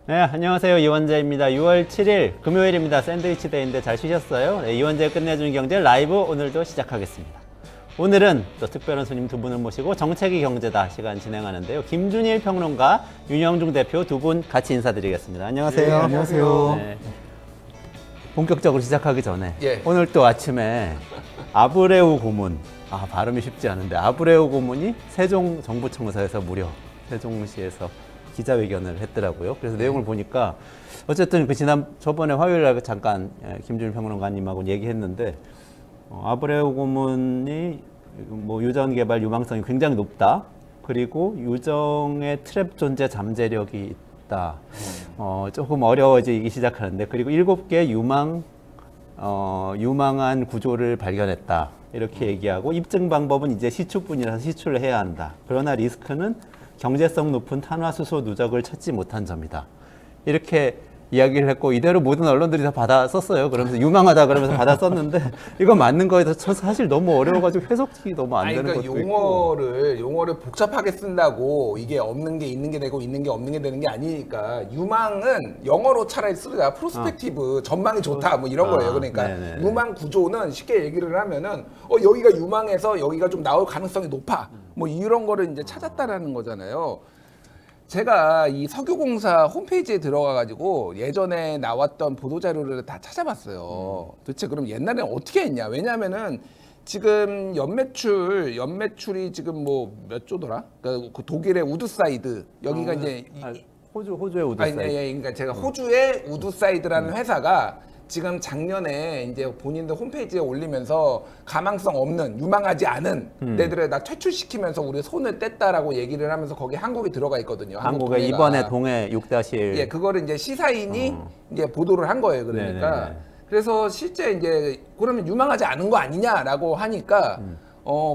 네, 안녕하세요. 이원재입니다. 6월 7일 금요일입니다. 샌드위치 데이인데 잘 쉬셨어요? 네, 이원재 끝내주는 경제 라이브 오늘도 시작하겠습니다. 오늘은 또 특별한 손님 두 분을 모시고 정책이 경제다 시간 진행하는데요. 김준일 평론가, 윤영중 대표 두 분 같이 인사드리겠습니다. 안녕하세요. 네, 안녕하세요. 네. 본격적으로 시작하기 전에 예. 오늘 또 아침에 아브레우 고문, 발음이 쉽지 않은데 아브레우 고문이 세종정부청사에서 무려 세종시에서 기자회견을 했더라고요. 그래서 내용을 보니까 어쨌든 저번에 화요일 날 잠깐 김준일 평론가님하고 얘기했는데 아브레우 고문이 뭐 유전 개발 유망성이 굉장히 높다. 그리고 유정의 트랩 존재 잠재력이 있다. 조금 어려워지기 시작하는데 그리고 7개 유망한 구조를 발견했다. 이렇게 얘기하고 입증 방법은 이제 시추뿐이라서 시추를 해야 한다. 그러나 리스크는 경제성 높은 탄화수소 누적을 찾지 못한 점이다. 이렇게 이야기를 했고 이대로 모든 언론들이 다 받아 썼어요. 그러면서 유망하다 그러면서 받아 썼는데 이거 맞는 거에 대해서 사실 너무 어려워가지고 해석이 너무 안 되는 그러니까 것도 용어를 복잡하게 쓴다고 이게 없는 게 있는 게 되고 있는 게 없는 게 되는 게 아니니까 유망은 영어로 차라리 쓰자 프로스펙티브 전망이 좋다 뭐 이런 거예요. 그러니까 네네. 유망 구조는 쉽게 얘기를 하면은 여기가 유망해서 여기가 좀 나올 가능성이 높아 뭐 이런 거를 이제 찾았다라는 거잖아요. 제가 이 석유공사 홈페이지에 들어가가지고 예전에 나왔던 보도자료를 다 찾아봤어요. 도대체 그럼 옛날에는 어떻게 했냐? 왜냐하면은 지금 연매출이 지금 뭐 몇 조더라? 그 독일의 우드사이드 여기가 이제 호주의 우드사이드. 그러니까 제가 호주의 우드사이드라는 회사가 지금 작년에 이제 본인들 홈페이지에 올리면서 가망성 없는 유망하지 않은 데들을 다 퇴출시키면서 우리 손을 뗐다라고 얘기를 하면서 거기 한국이 들어가 있거든요. 한국에 이번에 동해 6-1. 예, 그거를 이제 시사인이 이제 보도를 한 거예요. 그러니까 네네네. 그래서 실제 이제 그러면 유망하지 않은 거 아니냐라고 하니까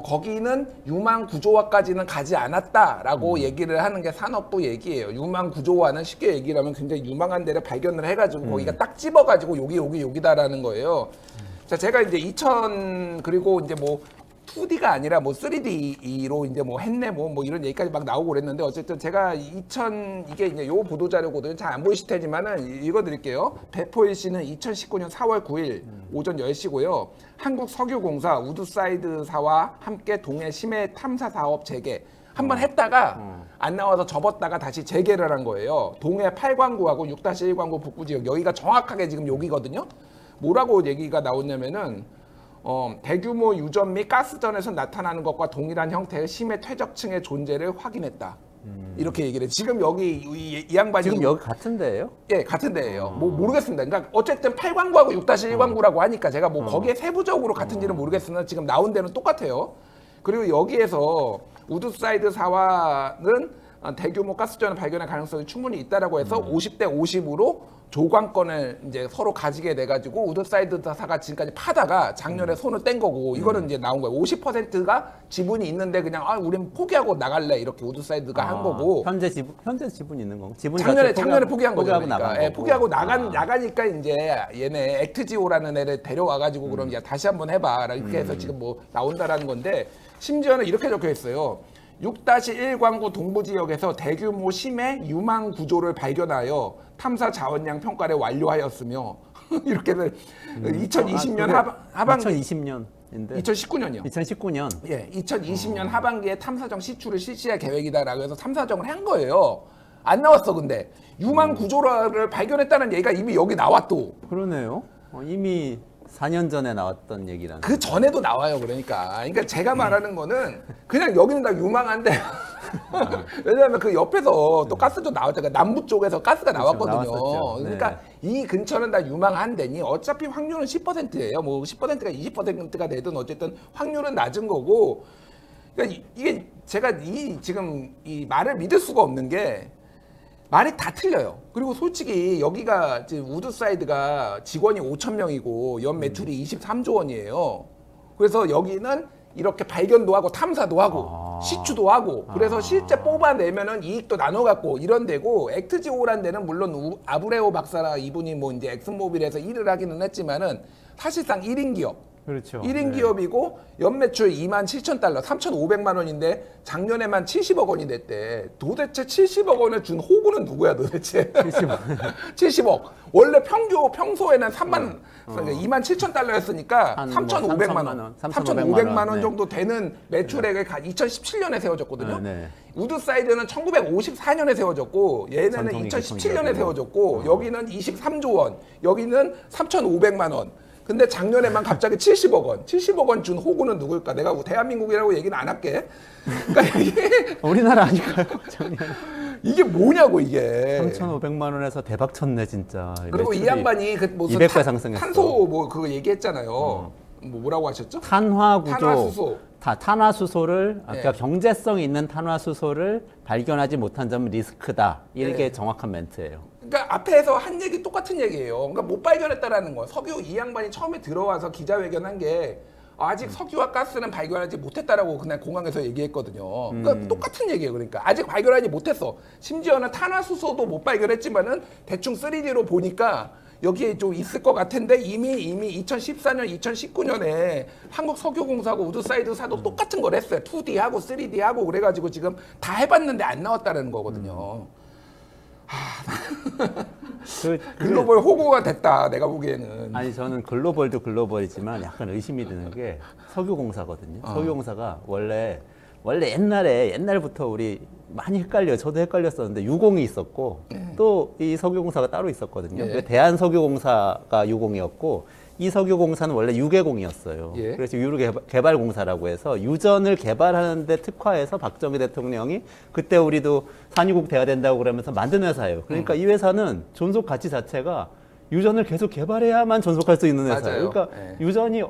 거기는 유망 구조화까지는 가지 않았다라고 얘기를 하는 게 산업부 얘기예요. 유망 구조화는 쉽게 얘기를 하면 굉장히 유망한 데를 발견을 해가지고 거기가 딱 집어가지고 여기다라는 거예요. 자, 제가 이제 그리고 이제 뭐 2D가 아니라 뭐 3D로 이제 뭐 했네 뭐 이런 얘기까지 막 나오고 그랬는데 어쨌든 제가 이게 이제 요 보도 자료거든요. 잘 안 보이실 테지만은 읽어드릴게요. 배포일 씨는 2019년 4월 9일 오전 10시고요. 한국석유공사 우드사이드사와 함께 동해 심해 탐사 사업 재개 한번 했다가 안 나와서 접었다가 다시 재개를 한 거예요. 동해 8광구하고 6-1광구 북부 지역 여기가 정확하게 지금 여기거든요. 뭐라고 얘기가 나오냐면은 대규모 유전 및 가스전에서 나타나는 것과 동일한 형태의 심해 퇴적층의 존재를 확인했다. 이렇게 얘기를 해요. 지금 여기 이 양반이 지금 여기 같은 데예요? 예, 같은 데예요. 뭐 모르겠습니다. 그러니까 어쨌든 8광구하고 6-1광구라고 하니까 제가 뭐 거기에 세부적으로 같은지는 모르겠으나 지금 나온 데는 똑같아요. 그리고 여기에서 우드사이드 사와는 대규모 가스전을 발견할 가능성이 충분히 있다라고 해서 50대 50으로 조광권을 이제 서로 가지게 돼가지고 우드사이드사가 지금까지 파다가 작년에 손을 뗀 거고 이거는 이제 나온 거예요. 50%가 지분이 있는데 그냥 우린 포기하고 나갈래 이렇게 우드사이드가 한 거고 현재 지분 있는 건가? 작년에 포기한 거죠. 포기하고 그러니까. 나간 예, 거고. 포기하고 나가니까 이제 얘네 액트지오라는 애를 데려와가지고 그럼 야 다시 한번 해봐 이렇게 해서 지금 뭐 나온다라는 건데 심지어는 이렇게 적혀 있어요. 6-1광구 동부지역에서 대규모 심해 유망 구조를 발견하여 탐사 자원량 평가를 완료하였으며 이렇게 2020년 하반기 2020년인데 2019년이요. 2019년. 예, 2020년 하반기에 탐사정 시추를 실시할 계획이다라고 해서 탐사정을 한 거예요. 안 나왔어 근데 유망 구조를 발견했다는 얘기가 이미 여기 나와 또. 그러네요. 이미 4년 전에 나왔던 얘기라는. 그 전에도 나와요. 그러니까 제가 말하는 거는 그냥 여기는 다 유망한데 왜냐하면 그 옆에서 또 가스도 나왔잖아요. 남부 쪽에서 가스가 나왔거든요. 나왔었죠. 네. 그러니까 이 근처는 다 유망한 데니 어차피 확률은 10%예요. 뭐 10%가 20%가 되든 어쨌든 확률은 낮은 거고. 그러니까 이게 제가 지금 이 말을 믿을 수가 없는 게 말이 다 틀려요. 그리고 솔직히 여기가 지금 우드사이드가 직원이 5,000명이고 연 매출이 23조 원이에요. 그래서 여기는 이렇게 발견도 하고 탐사도 하고 시추도 하고 그래서 실제 뽑아내면은 이익도 나눠 갖고 이런 데고 액트지오란 데는 물론 아브레오 박사나 이분이 뭐 이제 엑슨모빌에서 일을 하기는 했지만은 사실상 1인 기업 그렇죠. 1인 네. 기업이고 연매출 27,000달러, 3,500만 원인데 작년에만 70억 원이 됐대. 도대체 70억 원을 준 호구는 누구야 도대체? 70억. 70억. 원래 평소에는 27,000달러였으니까 한 3,500만 원, 3,500만 원 네. 정도 되는 매출액을 2017년에 세워졌거든요. 네. 우드사이드는 1954년에 세워졌고 얘네는 전통이 2017년에 세워졌고 어. 여기는 23조 원, 여기는 3,500만 원. 근데 작년에만 갑자기 70억 원, 70억 원 준 호구는 누굴까? 내가 대한민국이라고 얘기는 안 할게. 그러니까 이게 우리나라 아닐까요? 작년 이게 뭐냐고 이게. 3,500만 원에서 대박 쳤네 진짜. 그리고 이 매출이 양반이 그 무슨 200배 상승했어. 탄소 뭐 그거 얘기했잖아요. 뭐라고 하셨죠? 탄화구조, 탄화수소. 탄화수소를 아까 네. 경제성이 있는 탄화수소를 발견하지 못한 점은 리스크다. 이게 네. 정확한 멘트예요. 그러니까 앞에서 한 얘기 똑같은 얘기예요. 그러니까 못 발견했다라는 거. 석유 이 양반이 처음에 들어와서 기자회견한 게 아직 석유와 가스는 발견하지 못했다라고 그냥 공항에서 얘기했거든요. 그러니까 똑같은 얘기예요. 그러니까 아직 발견하지 못했어. 심지어는 탄화수소도 못 발견했지만은 대충 3D로 보니까 여기에 좀 있을 것 같은데 이미 2014년, 2019년에 한국석유공사하고 우드사이드사도 똑같은 걸 했어요. 2D하고 3D하고 그래가지고 지금 다 해봤는데 안 나왔다는 거거든요. 글로벌 호구가 됐다. 내가 보기에는. 아니 저는 글로벌도 글로벌이지만 약간 의심이 드는 게 석유공사거든요. 석유공사가 원래 옛날부터 우리 많이 헷갈려요. 저도 헷갈렸었는데 유공이 있었고 또 이 석유공사가 따로 있었거든요. 예. 대한석유공사가 유공이었고 이 석유공사는 원래 유계공이었어요. 예. 그래서 유류개발공사라고 해서 유전을 개발하는데 특화해서 박정희 대통령이 그때 우리도 산유국 돼야 된다고 그러면서 만든 회사예요. 그러니까 이 회사는 존속 가치 자체가 유전을 계속 개발해야만 존속할 수 있는 회사예요. 맞아요. 그러니까 예. 유전이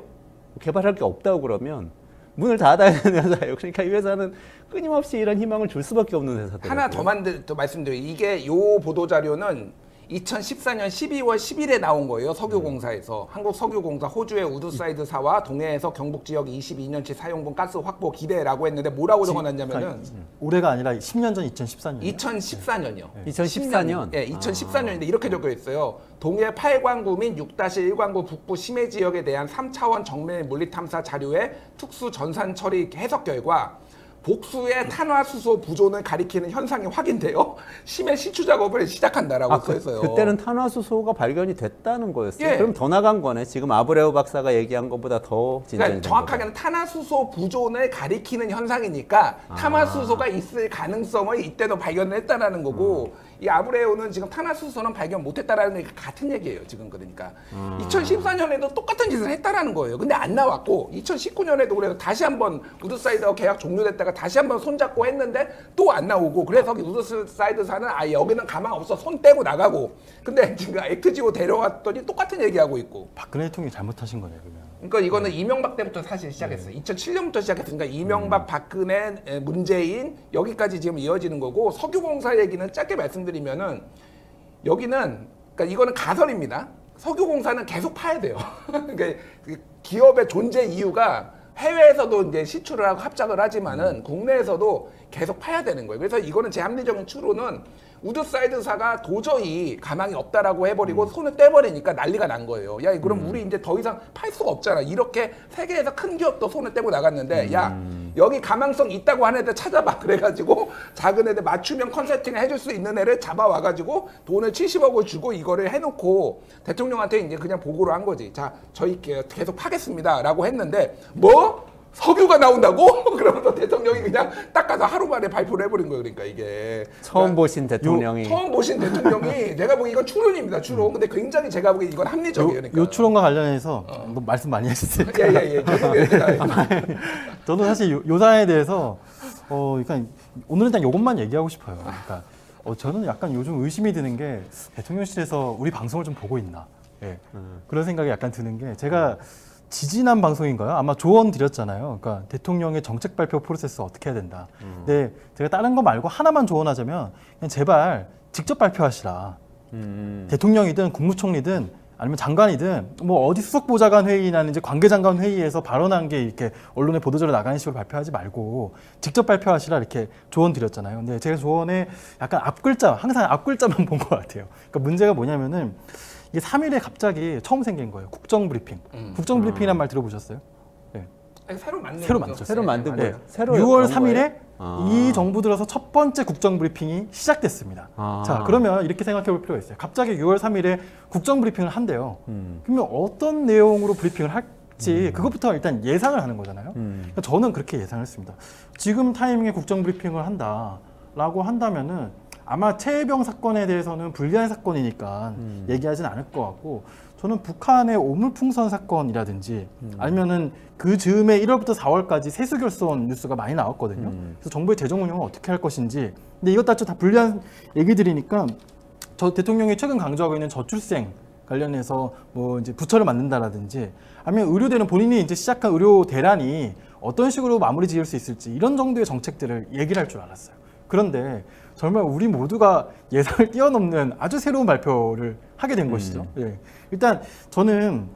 개발할 게 없다고 그러면 문을 닫아야 되는 회사예요. 그러니까 이 회사는 끊임없이 이런 희망을 줄 수밖에 없는 회사더라고요. 하나 더 말씀드려요. 이게 요 보도 자료는 2014년 12월 10일에 나온 거예요. 석유공사에서. 한국석유공사 호주의 우드사이드사와 동해에서 경북 지역 22년치 사용분 가스 확보 기대라고 했는데 뭐라고 적어놨냐면은 올해가 아니라 10년 전 2014년. 2014년이요. 2014년? 예, 2014년인데 이렇게 적혀 있어요. 동해 8광구 및 6-1광구 북부 심해 지역에 대한 3차원 정밀 물리 탐사 자료의 특수 전산 처리 해석 결과 복수의 탄화수소 부존을 가리키는 현상이 확인되어 심해 시추 작업을 시작한다라고 써 있어요. 그때는 탄화수소가 발견이 됐다는 거였어요. 예. 그럼 더 나간 거네. 지금 아브레오 박사가 얘기한 것보다 더 진전이 그러니까 된 정확하게는 탄화수소 부존을 가리키는 현상이니까 탄화수소가 있을 가능성을 이때도 발견을 했다라는 거고 이 아브레오는 지금 탄화수소는 발견 못했다라는 게 같은 얘기예요. 지금 그러니까 2014년에도 똑같은 짓을 했다라는 거예요. 근데 안 나왔고 2019년에도 그래서 다시 한번 우드사이드와 계약 종료됐다가 다시 한번 손잡고 했는데 또 안 나오고 그래서 우드사이드사는 아 여기는 가망 없어 손 떼고 나가고 근데 지금 액트지오 데려왔더니 똑같은 얘기하고 있고 박근혜 대통령이 잘못하신 거네요, 그러면. 그러니까 이거는 이명박 때부터 사실 시작했어요. 2007년부터 시작했으니까 이명박, 박근혜, 문재인 여기까지 지금 이어지는 거고 석유공사 얘기는 짧게 말씀드리면은 여기는 그러니까 이거는 가설입니다. 석유공사는 계속 파야 돼요. 그러니까 기업의 존재 이유가 해외에서도 이제 시추를 하고 합작을 하지만은 국내에서도 계속 파야 되는 거예요. 그래서 이거는 제 합리적인 추론은 우드사이드사가 도저히 가망이 없다라고 해버리고 손을 떼버리니까 난리가 난 거예요. 야, 그럼 우리 이제 더 이상 팔 수가 없잖아. 이렇게 세계에서 큰 기업도 손을 떼고 나갔는데, 야, 여기 가망성 있다고 하는 애들 찾아봐. 그래가지고 작은 애들 맞춤형 컨설팅 해줄 수 있는 애를 잡아와가지고 돈을 70억을 주고 이거를 해놓고 대통령한테 이제 그냥 보고를 한 거지. 자, 저희 계속 파겠습니다라고 했는데, 뭐? 석유가 나온다고? 그러면서 대통령이 그냥 딱 가서 하루 만에 발표를 해버린 거예요. 그러니까 이게 처음 보신 대통령이 처음 보신 대통령이 제가 보기 이건 추론입니다. 추론. 근데 굉장히 제가 보기 이건 합리적이에요. 그러니까. 요 추론과 관련해서 뭐 말씀 많이 하셨어요. 예예예. 저도 사실 요 사안에 대해서 그러니까 오늘은 딱 이것만 얘기하고 싶어요. 그러니까 저는 약간 요즘 의심이 드는 게 대통령실에서 우리 방송을 좀 보고 있나. 예. 그런 생각이 약간 드는 게 제가 지지난 방송인가요? 아마 조언 드렸잖아요. 그러니까 대통령의 정책 발표 프로세스 어떻게 해야 된다. 근데 제가 다른 거 말고 하나만 조언하자면 그냥 제발 직접 발표하시라. 대통령이든 국무총리든 아니면 장관이든 뭐 어디 수석보좌관 회의나 이제 관계장관 회의에서 발언한 게 이렇게 언론에 보도자료 나가는 식으로 발표하지 말고 직접 발표하시라 이렇게 조언 드렸잖아요. 근데 제가 조언에 약간 앞글자, 항상 앞글자만 본 것 같아요. 그러니까 문제가 뭐냐면은 이게 3일에 갑자기 처음 생긴 거예요. 국정 브리핑. 국정 브리핑이란 말 들어보셨어요? 네. 아니, 새로 만든 새로 거죠. 만들었어요. 새로 만든 네, 거예요. 맞아요. 새로 6월 연 3일에 거예요? 아. 이 정부 들어서 첫 번째 국정 브리핑이 시작됐습니다. 아. 자, 그러면 이렇게 생각해 볼 필요가 있어요. 갑자기 6월 3일에 국정 브리핑을 한대요. 그러면 어떤 내용으로 브리핑을 할지 그것부터 일단 예상을 하는 거잖아요. 그러니까 저는 그렇게 예상을 했습니다. 지금 타이밍에 국정 브리핑을 한다라고 한다면은 아마 최혜병 사건에 대해서는 불리한 사건이니까 얘기하진 않을 것 같고, 저는 북한의 오물풍선 사건이라든지 아니면은 그 즈음에 1월부터 4월까지 세수결손 뉴스가 많이 나왔거든요. 그래서 정부의 재정 운영을 어떻게 할 것인지. 근데 이것 다 불리한 얘기들이니까 저 대통령이 최근 강조하고 있는 저출생 관련해서 뭐 이제 부처를 만든다라든지 아니면 의료대는 본인이 이제 시작한 의료 대란이 어떤 식으로 마무리 지을 수 있을지 이런 정도의 정책들을 얘기를 할 줄 알았어요. 그런데 정말 우리 모두가 예상을 뛰어넘는 아주 새로운 발표를 하게 된 것이죠. 예. 일단 저는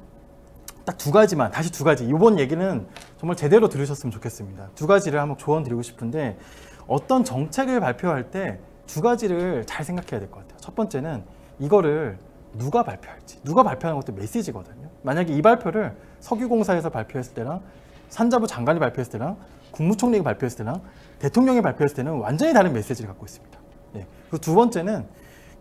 딱 두 가지만, 다시 두 가지. 이번 얘기는 정말 제대로 들으셨으면 좋겠습니다. 두 가지를 한번 조언 드리고 싶은데, 어떤 정책을 발표할 때 두 가지를 잘 생각해야 될 것 같아요. 첫 번째는 이거를 누가 발표할지. 누가 발표하는 것도 메시지거든요. 만약에 이 발표를 석유공사에서 발표했을 때랑 산자부 장관이 발표했을 때랑 국무총리가 발표했을 때랑 대통령이 발표했을 때는 완전히 다른 메시지를 갖고 있습니다. 예. 그리고 두 번째는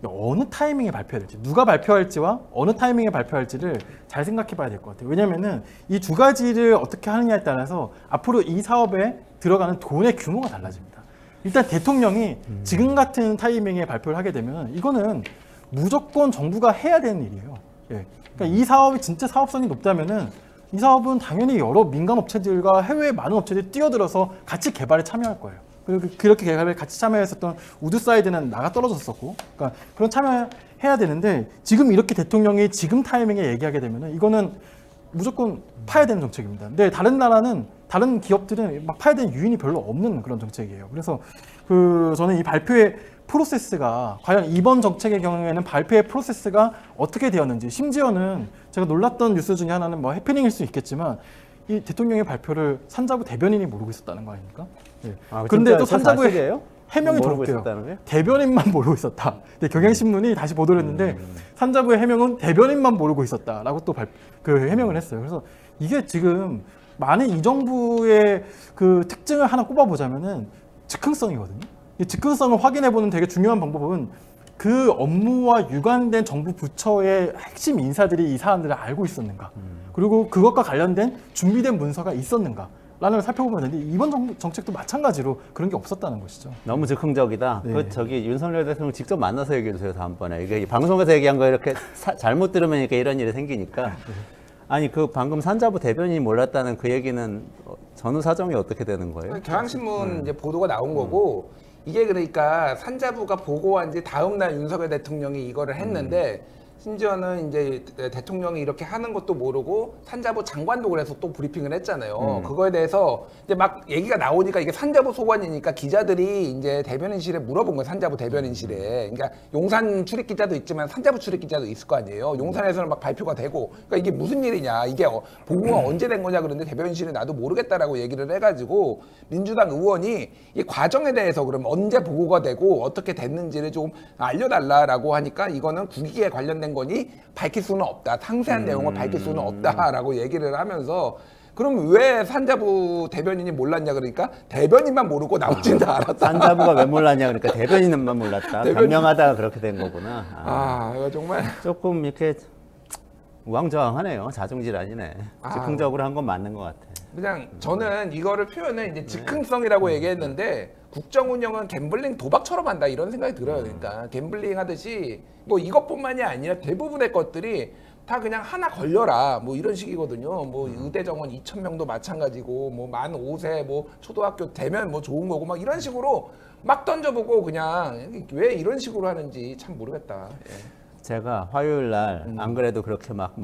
어느 타이밍에 발표해야 될지, 누가 발표할지와 어느 타이밍에 발표할지를 잘 생각해 봐야 될 것 같아요. 왜냐면은 이 두 가지를 어떻게 하느냐에 따라서 앞으로 이 사업에 들어가는 돈의 규모가 달라집니다. 일단 대통령이 지금 같은 타이밍에 발표를 하게 되면 이거는 무조건 정부가 해야 되는 일이에요. 예. 그러니까 이 사업이 진짜 사업성이 높다면은 이 사업은 당연히 여러 민간 업체들과 해외 많은 업체들이 뛰어들어서 같이 개발에 참여할 거예요. 그리고 그렇게 개발에 같이 참여했었던 우드사이드는 나가 떨어졌었고, 그러니까 그런 참여해야 되는데 지금 이렇게 대통령이 지금 타이밍에 얘기하게 되면은 이거는 무조건 파야 되는 정책입니다. 근데 다른 나라는, 다른 기업들은 막 파야 되는 유인이 별로 없는 그런 정책이에요. 그래서 저는 이 발표의 프로세스가 과연 이번 정책의 경우에는 발표의 프로세스가 어떻게 되었는지, 심지어는 제가 놀랐던 뉴스 중에 하나는 뭐 해프닝일 수 있겠지만 이 대통령의 발표를 산자부 대변인이 모르고 있었다는 거 아닙니까? 예. 아, 그런데 또 진짜 산자부에 사실이에요? 해명이 모르고 들어올게요. 있었다는 거예요? 대변인만 모르고 있었다. 근데 경향신문이 다시 보도를 했는데 산자부의 해명은 대변인만 모르고 있었다라고 또 해명을 했어요. 그래서 이게 지금 만약 이 정부의 그 특징을 하나 꼽아보자면은 즉흥성이거든요. 이 즉흥성을 확인해보는 되게 중요한 방법은 그 업무와 유관된 정부 부처의 핵심 인사들이 이 사안들을 알고 있었는가, 그리고 그것과 관련된 준비된 문서가 있었는가 라는 걸 살펴보면 되는데, 이번 정책도 마찬가지로 그런 게 없었다는 것이죠. 너무 즉흥적이다. 네. 그 저기 윤석열 대통령 직접 만나서 얘기해 주세요, 다음번에. 이게 방송에서 얘기한 거 이렇게 잘못 들으면 이렇게 이런 일이 생기니까. 아니 그 방금 산자부 대변인이 몰랐다는 그 얘기는 전후 사정이 어떻게 되는 거예요? 경향신문 이제 보도가 나온 거고, 이게 그러니까 산자부가 보고한 지 다음 날 윤석열 대통령이 이거를 했는데, 심지어는 이제 대통령이 이렇게 하는 것도 모르고 산자부 장관도 그래서 또 브리핑을 했잖아요. 그거에 대해서 이제 막 얘기가 나오니까 이게 산자부 소관이니까 기자들이 이제 대변인실에 물어본 거예요. 산자부 대변인실에. 그러니까 용산 출입 기자도 있지만 산자부 출입 기자도 있을 거 아니에요. 용산에서는 막 발표가 되고, 그러니까 이게 무슨 일이냐, 이게 보고가 언제 된 거냐 그러는데 대변인실에 나도 모르겠다라고 얘기를 해가지고 민주당 의원이 이 과정에 대해서 그럼 언제 보고가 되고 어떻게 됐는지를 좀 알려달라라고 하니까 이거는 국익에 관련된 거니 밝힐 수는 없다. 상세한 내용을 밝힐 수는 없다라고 얘기를 하면서, 그럼 왜 산자부 대변인이 몰랐냐 그러니까 대변인만 모르고 나머지는 다 알았다. 산자부가 왜 몰랐냐 그러니까 대변인만 몰랐다. 변명하다가 그렇게 된 거구나. 이거 정말 조금 이렇게 우왕좌왕하네요. 자중질환이네. 즉흥적으로 한 건 맞는 것 같아. 그냥 저는 이거를 표현을 이제 즉흥성이라고 얘기했는데, 국정 운영은 갬블링 도박처럼 한다 이런 생각이 들어요. 그러니까 갬블링 하듯이 뭐 이것뿐만이 아니라 대부분의 것들이 다 그냥 하나 걸려라 뭐 이런 식이거든요. 뭐 의대 정원 2,000명도 마찬가지고, 뭐 만 5세 뭐 초등학교 되면 뭐 좋은 거고 막 이런 식으로 막 던져보고, 그냥 왜 이런 식으로 하는지 참 모르겠다. 예. 제가 화요일 날 안 그래도 그렇게 막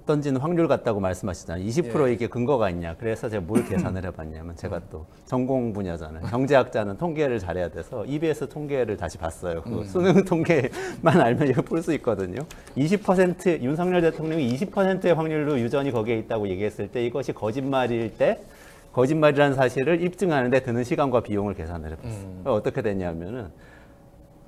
던지는 확률 같다고 말씀하시잖아요. 20% 이게 근거가 있냐. 그래서 제가 뭘 계산을 해봤냐면, 제가 또 전공 분야잖아요. 경제학자는 통계를 잘해야 돼서 EBS 통계를 다시 봤어요. 그 수능 통계만 알면 이거 풀 수 있거든요. 20% 윤석열 대통령이 20%의 확률로 유전이 거기에 있다고 얘기했을 때, 이것이 거짓말일 때 거짓말이라는 사실을 입증하는 데 드는 시간과 비용을 계산을 해봤어요. 어떻게 됐냐면은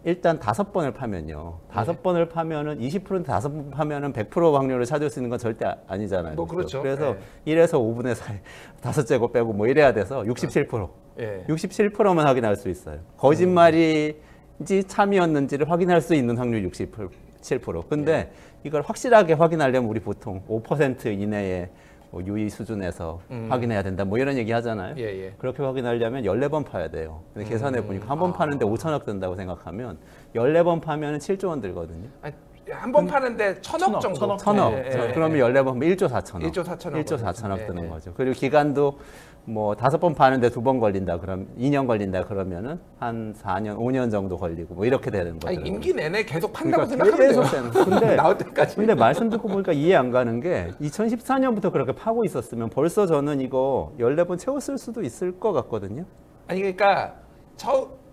일단 5번을 파면요. 5번을 파면은 20%인데 5번 파면은 100% 확률을 찾을 수 있는 건 절대 아니잖아요. 뭐 그렇죠. 그래서 1에서 5분의 4, 5제곱 빼고 뭐 이래야 돼서 67%. 예. 67%만 확인할 수 있어요. 거짓말인지 참이었는지를 확인할 수 있는 확률 67%. 근데 이걸 확실하게 확인하려면 우리 보통 5% 이내에 뭐 유의 수준에서 확인해야 된다. 뭐 이런 얘기 하잖아요. 예, 예. 그렇게 확인하려면 14번 파야 돼요. 근데 계산해 보니까 한 번 파는데 5천억 든다고 생각하면 14번 파면 7조 원 들거든요. 한 번 파는데 1,000억 정도. 1,000억. 예, 예. 그러면 14번 1조 4천억. 1조 4천억. 1조 4천억 예, 드는 예. 거죠. 그리고 기간도 뭐 5번 파는데 2번 걸린다. 그럼 2년 걸린다. 그러면은 한 4년, 5년 정도 걸리고 뭐 이렇게 되는 거죠. 아니, 임기 내내 계속 판다고 그러니까 생각하면 계속 돼요. 되는. 근데 나올 때까지. 근데 말씀 듣고 보니까 이해 안 가는 게 2014년부터 그렇게 파고 있었으면 벌써 저는 이거 14번 채웠을 수도 있을 것 같거든요. 아니 그러니까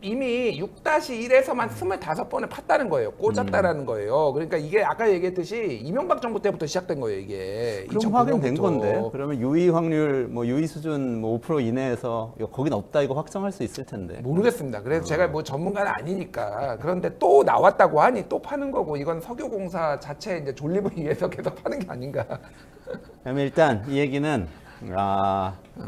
이미 6-1에서만 25번을 팠다는 거예요. 꽂았다라는 거예요. 그러니까 이게 아까 얘기했듯이 이명박 정부 때부터 시작된 거예요, 이게. 그럼 2009년부터. 확인된 건데. 그러면 유의 확률 뭐 유의 수준 뭐 5% 이내에서 이거 거긴 없다 이거 확정할 수 있을 텐데. 모르겠습니다. 그래서 제가 뭐 전문가는 아니니까. 그런데 또 나왔다고 하니 또 파는 거고 이건 석유공사 자체 이제 존립을 위해서 계속 파는 게 아닌가. 그러면 일단 이 얘기는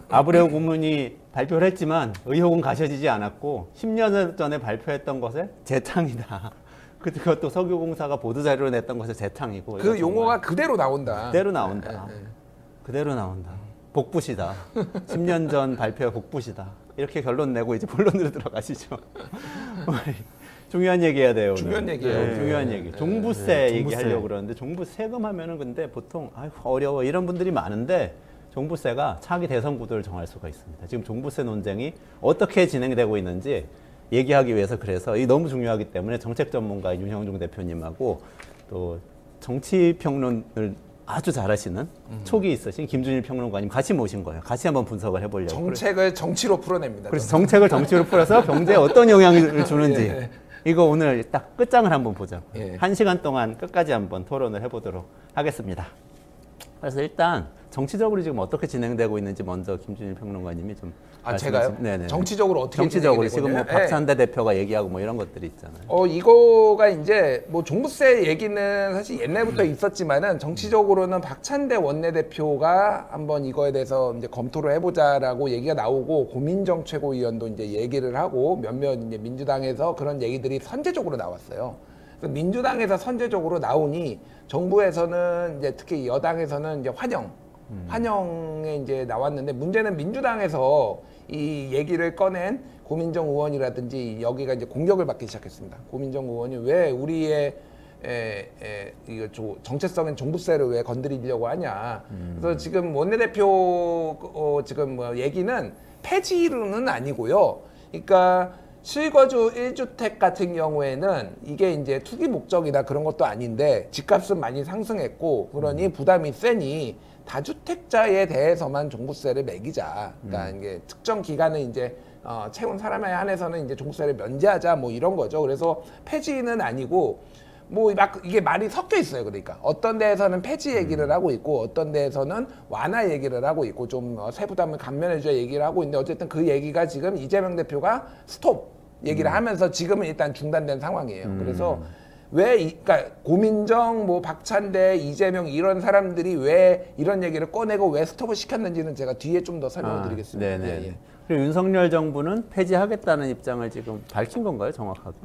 아브레우 고문이 발표를 했지만 의혹은 가셔지지 않았고 10년 전에 발표했던 것의 재탕이다. 그것도 석유공사가 보도자료로 냈던 것의 재탕이고 그 용어가 그대로 나온다. 그대로 나온다. 그대로 나온다. 복붙이다. 10년 전 발표가 복붙이다. 이렇게 결론 내고 이제 본론으로 들어가시죠. 중요한 얘기 해야 돼요. 오늘. 중요한 얘기예요. 네, 중요한 얘기. 종부세 종부세. 얘기하려고 그러는데 종부 세금 하면은 근데 보통 아유, 어려워 이런 분들이 많은데 종부세가 차기 대선 구도를 정할 수가 있습니다. 지금 종부세 논쟁이 어떻게 진행되고 있는지 얘기하기 위해서 그래서 이 너무 중요하기 때문에 정책 전문가 윤형중 대표님하고 또 정치 평론을 아주 잘하시는 촉이 있으신 김준일 평론가님 같이 모신 거예요. 같이 한번 분석을 해보려고. 정책을 정치로 풀어냅니다. 그래서 정책을 정치로 풀어서 경제에 어떤 영향을 주는지 예. 이거 오늘 딱 끝장을 한번 보자. 예. 1시간 동안 끝까지 한번 토론을 해보도록 하겠습니다. 그래서 일단 정치적으로 지금 어떻게 진행되고 있는지 먼저 김준일 평론가님이 좀 제가요? 네네. 정치적으로 어떻게 정치적으로 진행이 지금 뭐 되거든요? 박찬대 대표가 얘기하고 뭐 이런 것들이 있잖아요. 이거가 이제 뭐 종부세 얘기는 사실 옛날부터 있었지만은 정치적으로는 박찬대 원내대표가 한번 이거에 대해서 이제 검토를 해보자라고 얘기가 나오고 고민정 최고위원도 이제 얘기를 하고 몇몇 이제 민주당에서 그런 얘기들이 선제적으로 나왔어요. 그래서 민주당에서 선제적으로 나오니 정부에서는 이제 특히 여당에서는 이제 환영에 이제 나왔는데 문제는 민주당에서 이 얘기를 꺼낸 고민정 의원이라든지 여기가 이제 공격을 받기 시작했습니다. 고민정 의원이 왜 우리의 이거 정체성인 종부세를 왜 건드리려고 하냐. 그래서 지금 원내대표 지금 뭐 얘기는 폐지로는 아니고요. 그러니까 실거주 1주택 같은 경우에는 이게 이제 투기 목적이다 그런 것도 아닌데 집값은 많이 상승했고 그러니 부담이 세니 다주택자에 대해서만 종부세를 매기자. 그러니까 이게 특정 기간을 이제 채운 사람에 한해서는 이제 종부세를 면제하자 뭐 이런 거죠. 그래서 폐지는 아니고 뭐 막 이게 말이 섞여 있어요. 그러니까 어떤 데에서는 폐지 얘기를 하고 있고 어떤 데에서는 완화 얘기를 하고 있고 좀 세부담을 감면해줘야 얘기를 하고 있는데 어쨌든 그 얘기가 지금 이재명 대표가 스톱 얘기를 하면서 지금은 일단 중단된 상황이에요. 그래서 그러니까 고민정, 뭐 박찬대, 이재명 이런 사람들이 왜 이런 얘기를 꺼내고 왜 스톱을 시켰는지는 제가 뒤에 좀 더 설명을 드리겠습니다. 네네. 예, 예. 그리고 윤석열 정부는 폐지하겠다는 입장을 지금 밝힌 건가요, 정확하게?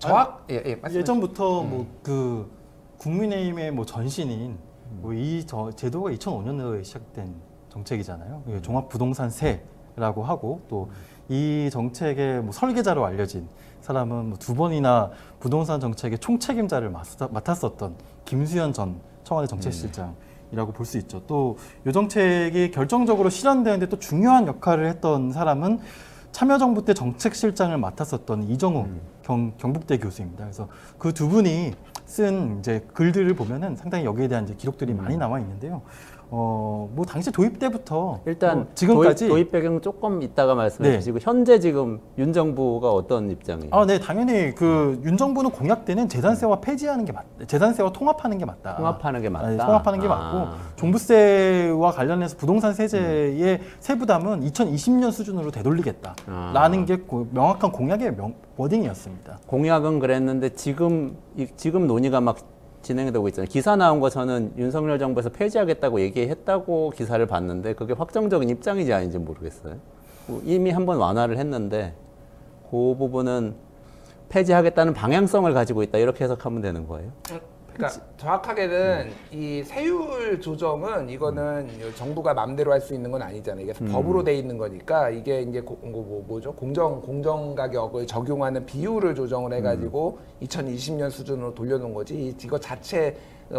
맞습니다. 예전부터 뭐 그 국민의힘의 뭐 전신인 뭐 이 제도가 2005년도에 시작된 정책이잖아요. 이게 종합부동산세라고 하고 또 이 정책의 뭐 설계자로 알려진 사람은 뭐 2번이나 부동산 정책의 총책임자를 맡았었던 김수현 전 청와대 정책실장이라고 볼 수 있죠. 또 이 정책이 결정적으로 실현되는데 또 중요한 역할을 했던 사람은 참여정부 때 정책실장을 맡았었던 이정우 경북대 교수입니다. 그래서 그 두 분이 쓴 이제 글들을 보면은 상당히 여기에 대한 이제 기록들이 많이 나와 있는데요. 뭐 당시 도입 때부터 일단 지금까지 도입 배경 조금 이따가 말씀해 네. 주시고 현재 지금 윤 정부가 어떤 입장이에요? 네, 당연히 그 윤 정부는 공약 때는 재산세와 폐지하는 게 재산세와 통합하는 게 맞다. 통합하는 게 맞다. 네, 통합하는 게 맞고 종부세와 관련해서 부동산 세제의 세부담은 2020년 수준으로 되돌리겠다라는 게 명확한 공약의 워딩이었습니다. 공약은 그랬는데 지금 논의가 막 진행되고 있잖아요. 기사 나온 거 저는 윤석열 정부에서 폐지하겠다고 얘기했다고 기사를 봤는데 그게 확정적인 입장인지 아닌지 모르겠어요. 이미 한번 완화를 했는데 그 부분은 폐지하겠다는 방향성을 가지고 있다 이렇게 해석하면 되는 거예요. 그러니까 정확하게는 이 세율 조정은 이거는 정부가 마음대로 할 수 있는 건 아니잖아요. 이게 법으로 돼 있는 거니까 이게 이제 뭐죠? 공정 가격을 적용하는 비율을 조정을 해가지고 2020년 수준으로 돌려놓은 거지. 이거 자체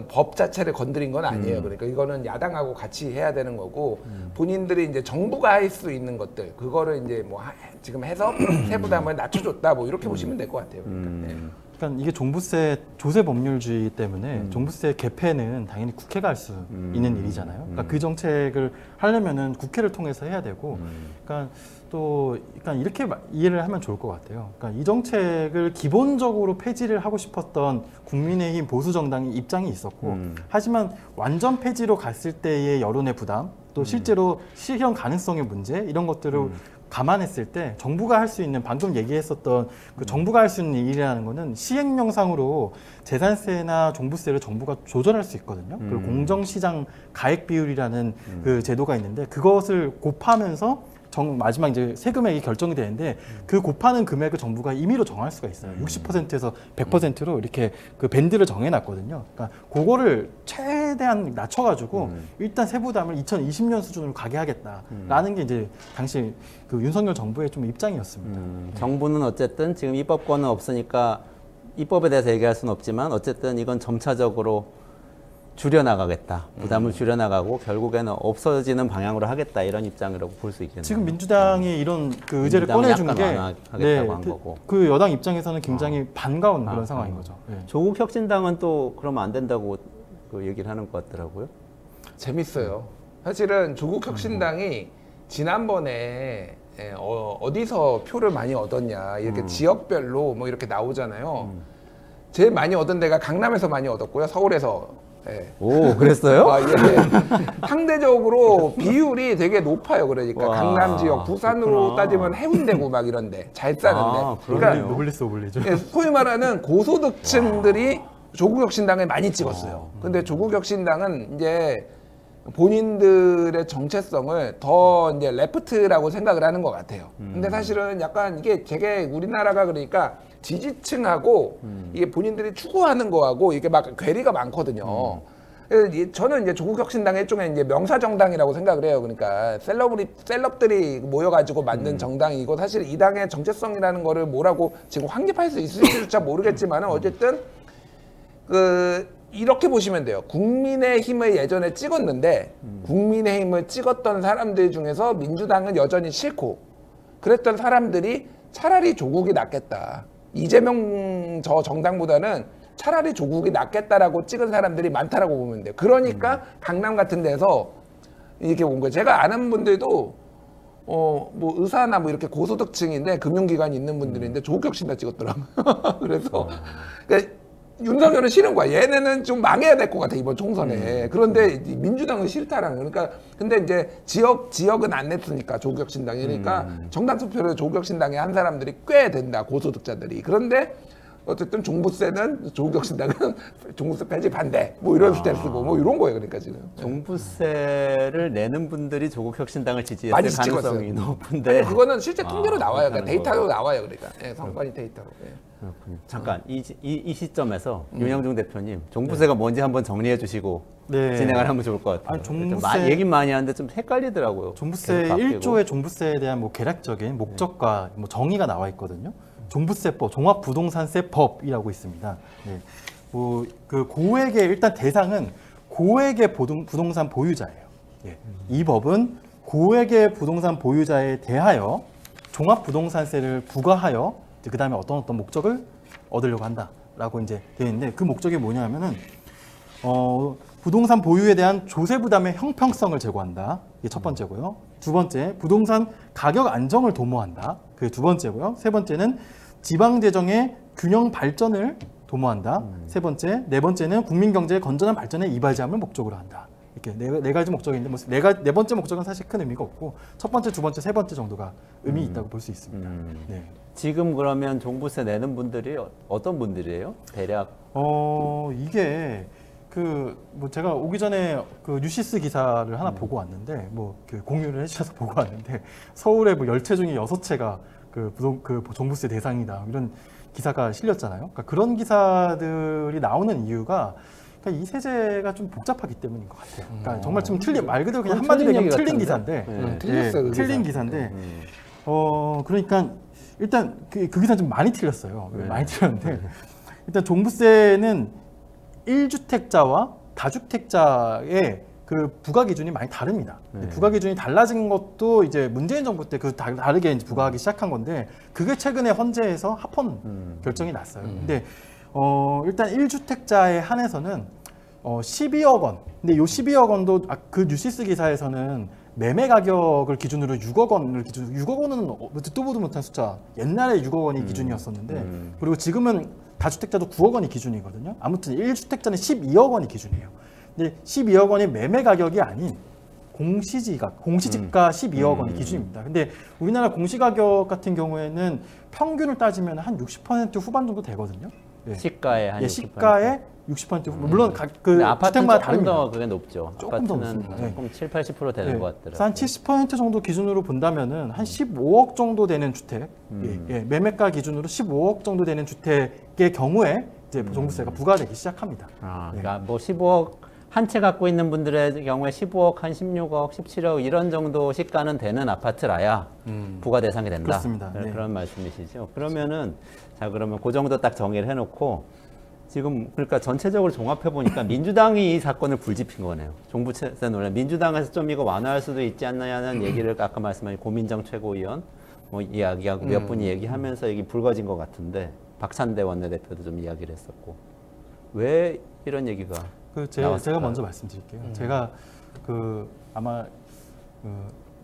법 자체를 건드린 건 아니에요. 그러니까 이거는 야당하고 같이 해야 되는 거고 본인들이 이제 정부가 할 수 있는 것들 그거를 이제 뭐 지금 해서 세부담을 낮춰줬다 뭐 이렇게 보시면 될 것 같아요. 그러니까. 네. 그러니까 이게 종부세 조세 법률주의이기 때문에 종부세 개폐는 당연히 국회가 할 수 있는 일이잖아요. 그러니까 그 정책을 하려면은 국회를 통해서 해야 되고, 그러니까 또 그러니까 이렇게 이해를 하면 좋을 것 같아요. 그러니까 이 정책을 기본적으로 폐지를 하고 싶었던 국민의힘 보수 정당의 입장이 있었고, 하지만 완전 폐지로 갔을 때의 여론의 부담, 또 실제로 실현 가능성의 문제 이런 것들을 감안했을 때 정부가 할 수 있는 방금 얘기했었던 그 정부가 할 수 있는 일이라는 거는 시행령상으로 재산세나 종부세를 정부가 조절할 수 있거든요. 그리고 공정시장 가액 비율이라는 그 제도가 있는데 그것을 곱하면서 마지막 이제 세금액이 결정이 되는데 그 곱하는 금액을 정부가 임의로 정할 수가 있어요. 60%에서 100%로 이렇게 그 밴드를 정해놨거든요. 그러니까 그거를 최대한 낮춰가지고 일단 세부담을 2020년 수준으로 가게 하겠다라는 게 이제 당시 그 윤석열 정부의 좀 입장이었습니다. 정부는 어쨌든 지금 입법권은 없으니까 입법에 대해서 얘기할 수는 없지만 어쨌든 이건 점차적으로 줄여나가겠다. 부담을 줄여나가고 결국에는 없어지는 방향으로 하겠다. 이런 입장이라고 볼 수 있겠네요. 지금 민주당이 이런 그 의제를 민주당은 꺼내준 약간 게 완화하겠다고 한 거고. 그 여당 입장에서는 굉장히 반가운 그런 상황인 거죠. 네. 조국 혁신당은 또 그러면 안 된다고 그 얘기를 하는 것 같더라고요. 재밌어요. 사실은 조국 혁신당이 지난번에 어디서 표를 많이 얻었냐 이렇게 지역별로 뭐 이렇게 나오잖아요. 제일 많이 얻은 데가 강남에서 많이 얻었고요. 서울에서. 예. 오, 그랬어요? 아, 예. 상대적으로 비율이 되게 높아요. 그러니까 와, 강남 지역, 부산으로 그렇구나. 따지면 해운대구 막 이런데 잘 사는데. 아, 그러니까 그러네요. 노블리스 오블리죠. 예, 소위 말하는 고소득층들이 조국 혁신당에 많이 찍었어요. 근데 조국 혁신당은 이제 본인들의 정체성을 더 이제 레프트라고 생각을 하는 것 같아요. 근데 사실은 약간 이게 되게 우리나라가 그러니까 지지층하고 이게 본인들이 추구하는 거하고 이게 막 괴리가 많거든요. 그래서 저는 이제 조국 혁신당의 일종의 이제 명사 정당이라고 생각을 해요. 그러니까 셀럽들이 모여가지고 만든 정당이고 사실 이 당의 정체성이라는 거를 뭐라고 지금 확립할 수 있을지조차 모르겠지만은 어쨌든 이렇게 보시면 돼요. 국민의힘을 예전에 찍었는데 국민의힘을 찍었던 사람들 중에서 민주당은 여전히 싫고 그랬던 사람들이 차라리 조국이 낫겠다. 이재명 저 정당보다는 차라리 조국이 낫겠다라고 찍은 사람들이 많다라고 보면 돼요. 그러니까 강남 같은 데서 이렇게 온 거예요. 제가 아는 분들도 뭐 의사나 뭐 이렇게 고소득층인데 금융기관이 있는 분들인데 조국 혁신당 찍었더라고요. 그래서 그러니까 윤석열은 싫은 거야. 얘네는 좀 망해야 될 것 같아 이번 총선에. 그런데 민주당은 싫다라는 거. 그러니까 근데 이제 지역은 안 냈으니까 조국 혁신당이. 그러니까 정당 투표를 조국 혁신당에 한 사람들이 꽤 된다. 고소득자들이. 그런데 어쨌든 종부세는 조국 혁신당은 종부세 폐지 반대. 뭐 이런 스탠스고 뭐 이런 거예요. 그러니까 지금. 종부세를 내는 분들이 조국 혁신당을 지지했을 많이 가능성이 찍었어요. 높은데 그거는 실제 통계로 나와요. 그러니까 그렇다는 데이터로 거고. 나와요. 그러니까 성관이 데이터로. 예. 그렇군요. 잠깐 이 시점에서 윤영중 대표님 종부세가 뭔지 한번 정리해 주시고 네. 진행을 하면 좋을 것 같아요. 아니, 종부세- 얘긴 많이 하는데 좀 헷갈리더라고요. 종부세 계속 바뀌고. 1조의 종부세에 대한 뭐 계략적인 목적과 뭐 정의가 나와 있거든요. 종부세법, 종합부동산세법이라고 있습니다. 네. 뭐 그 고액의 일단 대상은 고액의 부동산 보유자예요. 예. 이 법은 고액의 부동산 보유자에 대하여 종합부동산세를 부과하여 그 다음에 어떤 목적을 얻으려고 한다라고 이제 되어 있는데 그 목적이 뭐냐면은 부동산 보유에 대한 조세 부담의 형평성을 제고한다. 이게 첫 번째고요. 두 번째, 부동산 가격 안정을 도모한다. 그게 두 번째고요. 세 번째는 지방 재정의 균형 발전을 도모한다. 세 번째, 네 번째는 국민 경제의 건전한 발전에 이바지함을 목적으로 한다. 이렇게 네 가지 목적인데 뭐 네 번째 목적은 사실 큰 의미가 없고 첫 번째, 두 번째, 세 번째 정도가 의미 있다고 볼 수 있습니다. 네. 지금 그러면 종부세 내는 분들이 어떤 분들이에요? 대략 이게 뭐 제가 오기 전에 그 뉴시스 기사를 하나 보고 왔는데 뭐 그 공유를 해주셔서 보고 왔는데 서울의 뭐 10채 중에 6채가 그 종부세 대상이다 이런 기사가 실렸잖아요. 그러니까 그런 기사들이 나오는 이유가 그러니까 이 세제가 좀 복잡하기 때문인 것 같아요. 그러니까 정말 좀 말 그대로 그냥 그건 한마디로 틀린 얘기하면 얘기 틀린 같은데? 기사인데 틀렸어요. 그 틀린 기사. 기사인데 그러니까 일단 그 기사는 좀 많이 틀렸어요. 많이 틀렸는데 일단 종부세는 1주택자와 다주택자의 그 부과 기준이 많이 다릅니다. 부과 기준이 달라진 것도 이제 문재인 정부 때 다르게 이제 부과하기 시작한 건데 그게 최근에 헌재에서 합헌 결정이 났어요. 근데 일단 1주택자에 한해서는 12억 원. 근데 요 12억 원도 그 뉴시스 기사에서는 매매 가격을 기준으로 6억 원을 기준으로 6억 원은 듣도 보도 못한 숫자. 옛날에 6억 원이 기준이었었는데 그리고 지금은 다주택자도 9억 원이 기준이거든요. 아무튼 1주택자는 12억 원이 기준이에요. 근데 12억 원이 매매 가격이 아닌 공시지가 12억 원이 기준입니다. 근데 우리나라 공시가격 같은 경우에는 평균을 따지면 한 60% 후반 정도 되거든요. 네. 시가의 한 60%. 시가의 60% 후반. 물론 그 근데 아파트는 주택마다 조금 다릅니다. 더 그게 높죠. 조금 더 아파트는 높습니다. 네. 조금 7, 80% 되는 네. 것 같더라고요. 그래서 한 70% 정도 기준으로 본다면은 한 15억 정도 되는 주택, 매매가 기준으로 15억 정도 되는 주택의 경우에 이제 종부세가 부과되기 시작합니다. 그러니까 뭐 15억 한 채 갖고 있는 분들의 경우에 15억, 한 16억, 17억 이런 정도 시가는 되는 아파트라야 부과 대상이 된다. 그렇습니다. 네. 그런 말씀이시죠. 그러면은 자 그러면 그 정도 딱 정의를 해놓고 지금 그러니까 전체적으로 종합해 보니까 민주당이 이 사건을 불집힌 거네요. 종부세 논란. 민주당에서 좀 이거 완화할 수도 있지 않느냐는 얘기를 아까 말씀하신 고민정 최고위원 뭐 이야기하고 몇 분이 얘기하면서 이게 불거진 것 같은데 박찬대 원내대표도 좀 이야기를 했었고 왜 이런 얘기가 제가 먼저 말씀드릴게요. 제가 아마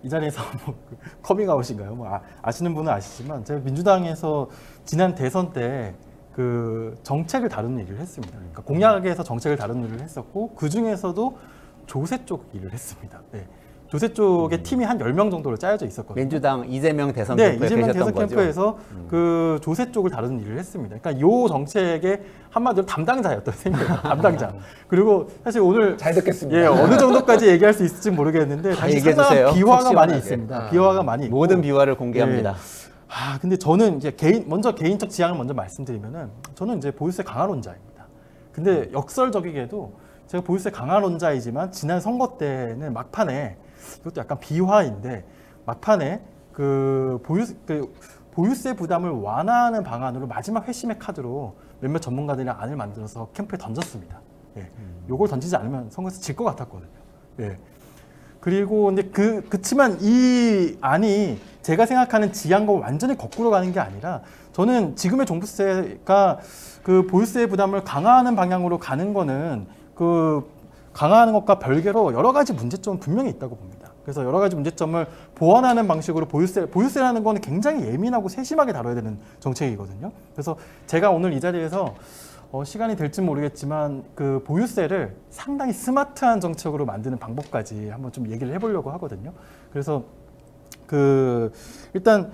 이 자리에서 뭐 커밍아웃인가요? 뭐 아시는 분은 아시지만 제가 민주당에서 지난 대선 때 그 정책을 다루는 일을 했습니다. 그러니까 공약에서 정책을 다루는 일을 했었고 그 중에서도 조세 쪽 일을 했습니다. 네. 조세 쪽에 팀이 한 10명 정도로 짜여져 있었거든요. 민주당 이재명 대선 네, 캠프에 이재명 계셨던 대선 거죠? 캠프에서 그 조세 쪽을 다루는 일을 했습니다. 그러니까 요 정책의 한마디로 담당자였던 셈이에요. 담당자. 그리고 사실 오늘 잘 듣겠습니다. 예, 어느 정도까지 얘기할 수 있을지 모르겠는데 다 당시 얘기해 상당한 주세요. 비화가 속 많이 시원하게. 있습니다. 비화가 많이 있고 모든 비화를 공개합니다. 근데 저는 이제 개인적 지향을 먼저 말씀드리면은 저는 이제 보유세 강화론자입니다. 근데 역설적이게도 제가 보유세 강화론자이지만 지난 선거 때는 막판에 이것도 약간 비화인데 막판에 보유세 부담을 완화하는 방안으로 마지막 회심의 카드로 몇몇 전문가들이랑 안을 만들어서 캠프에 던졌습니다. 예. 요걸 던지지 않으면 선거에서 질 것 같았거든요. 예. 그리고 근데 그치만 이 안이 제가 생각하는 지향과 완전히 거꾸로 가는 게 아니라 저는 지금의 종부세가 그 보유세 부담을 강화하는 방향으로 가는 거는 강화하는 것과 별개로 여러 가지 문제점은 분명히 있다고 봅니다. 그래서 여러 가지 문제점을 보완하는 방식으로 보유세라는 거는 굉장히 예민하고 세심하게 다뤄야 되는 정책이거든요. 그래서 제가 오늘 이 자리에서 시간이 될지 모르겠지만 그 보유세를 상당히 스마트한 정책으로 만드는 방법까지 한번 좀 얘기를 해보려고 하거든요. 그래서 일단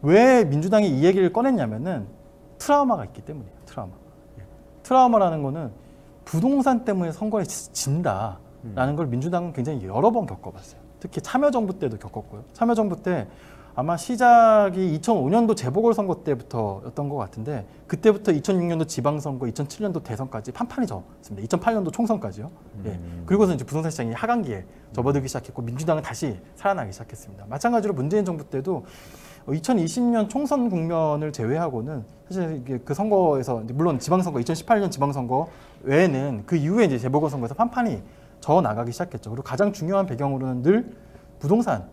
왜 민주당이 이 얘기를 꺼냈냐면은 트라우마가 있기 때문이에요. 트라우마라는 거는 부동산 때문에 선거에 진다라는 걸 민주당은 굉장히 여러 번 겪어봤어요. 특히 참여정부 때도 겪었고요. 참여정부 때 아마 시작이 2005년도 재보궐선거 때부터였던 것 같은데 그때부터 2006년도 지방선거, 2007년도 대선까지 판판이 졌습니다. 2008년도 총선까지요. 예. 그리고서 이제 부동산 시장이 하강기에 접어들기 시작했고 민주당은 다시 살아나기 시작했습니다. 마찬가지로 문재인 정부 때도 2020년 총선 국면을 제외하고는 사실 이게 그 선거에서 물론 지방선거 2018년 지방선거 외에는 그 이후에 이제 재보궐선거에서 판판이 저 나가기 시작했죠. 그리고 가장 중요한 배경으로는 늘 부동산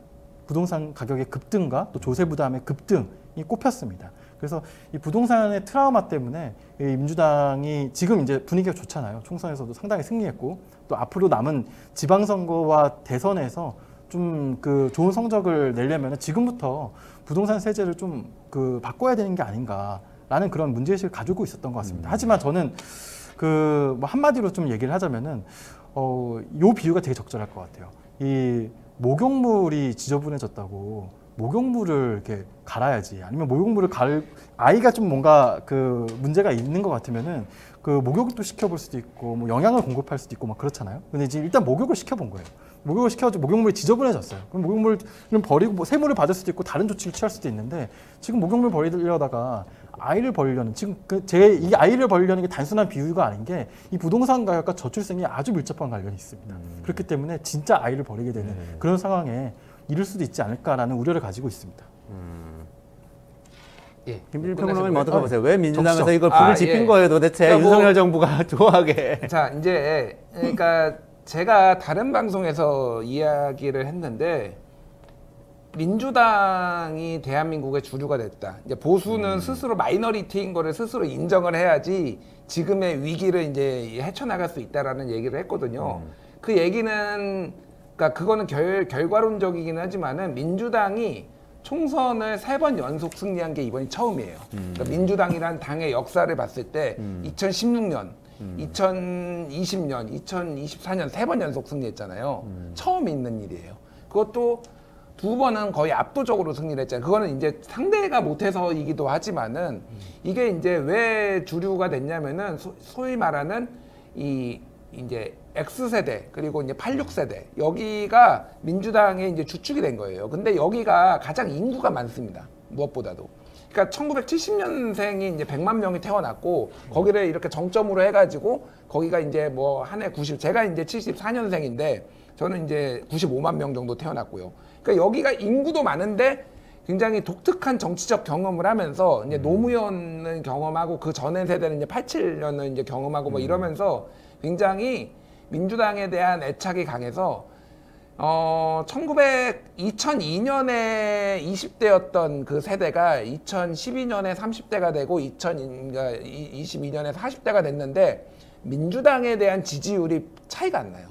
가격의 급등과 또 조세 부담의 급등이 꼽혔습니다. 그래서 이 부동산의 트라우마 때문에 이 민주당이 지금 이제 분위기가 좋잖아요. 총선에서도 상당히 승리했고 또 앞으로 남은 지방선거와 대선에서 좀 좋은 성적을 내려면 지금부터 부동산 세제를 좀 바꿔야 되는 게 아닌가라는 그런 문제의식을 가지고 있었던 것 같습니다. 하지만 저는 뭐 한마디로 좀 얘기를 하자면은 요 비유가 되게 적절할 것 같아요. 이 목욕물이 지저분해졌다고 목욕물을 이렇게 갈아야지, 아니면 목욕물을 아이가 좀 뭔가 그 문제가 있는 것 같으면은 그 목욕도 시켜볼 수도 있고 뭐 영양을 공급할 수도 있고 막 그렇잖아요. 근데 이제 일단 목욕을 시켜본 거예요. 목욕을 시켜가지고 목욕물이 지저분해졌어요. 그럼 목욕물을 버리고 뭐 세물을 받을 수도 있고 다른 조치를 취할 수도 있는데, 지금 목욕물 버리려다가 아이를 버리려는, 지금 이 아이를 버리려는 게 단순한 비유가 아닌 게 이 부동산 가격과 저출생이 아주 밀접한 관련이 있습니다. 그렇기 때문에 진짜 아이를 버리게 되는 그런 상황에 이를 수도 있지 않을까라는 우려를 가지고 있습니다. 예. 김진일 끝내시고요. 평론가님 어떻게 보세요? 왜 민주당에서 정치적. 이걸 불을 아, 지핀 예. 거예요, 도대체? 그러니까 뭐- 윤석열 정부가 좋아하게. 자, 이제 그러니까 제가 다른 방송에서 이야기를 했는데, 민주당이 대한민국의 주류가 됐다. 이제 보수는 스스로 마이너리티인 거를 스스로 인정을 해야지 지금의 위기를 이제 헤쳐나갈 수 있다라는 얘기를 했거든요. 그 얘기는, 그러니까 그거는 결과론적이긴 하지만은 민주당이 총선을 3번 연속 승리한 게 이번이 처음이에요. 그러니까 민주당이란 당의 역사를 봤을 때 2016년, 2020년, 2024년 3번 연속 승리했잖아요. 처음 있는 일이에요. 그것도 2번은 거의 압도적으로 승리를 했잖아요. 그거는 이제 상대가 못해서이기도 하지만은 이게 이제 왜 주류가 됐냐면은 소위 말하는 이 이제 X세대 그리고 이제 86세대, 여기가 민주당의 이제 주축이 된 거예요. 근데 여기가 가장 인구가 많습니다. 무엇보다도. 그러니까 1970년생이 이제 100만 명이 태어났고, 거기를 이렇게 정점으로 해가지고 거기가 이제 뭐 한 해 90, 제가 이제 74년생인데 저는 이제 95만 명 정도 태어났고요. 그러니까 여기가 인구도 많은데 굉장히 독특한 정치적 경험을 하면서 이제 노무현을 경험하고 그 전에 세대는 이제 87년을 이제 경험하고 뭐 이러면서 굉장히 민주당에 대한 애착이 강해서 2002년에 20대였던 그 세대가 2012년에 30대가 되고 2022년에 40대가 됐는데 민주당에 대한 지지율이 차이가 안 나요.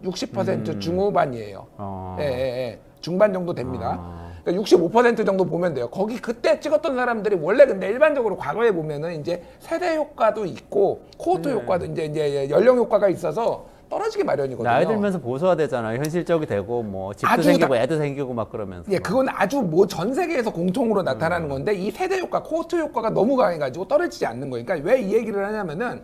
60% 중후반이에요. 예. 중반 정도 됩니다. 그러니까 65% 정도 보면 돼요. 거기 그때 찍었던 사람들이 원래 근데 일반적으로 과거에 보면은 이제 세대 효과도 있고 코호트 효과도 이제 연령 효과가 있어서 떨어지기 마련이거든요. 나이 들면서 보수화되잖아요. 현실적이 되고 뭐 집도 아주 생기고 애도 생기고 막 그러면서. 예, 그건 아주 뭐 전 세계에서 공통으로 나타나는 건데 이 세대 효과, 코호트 효과가 너무 강해가지고 떨어지지 않는 거예요. 그러니까 왜 이 얘기를 하냐면은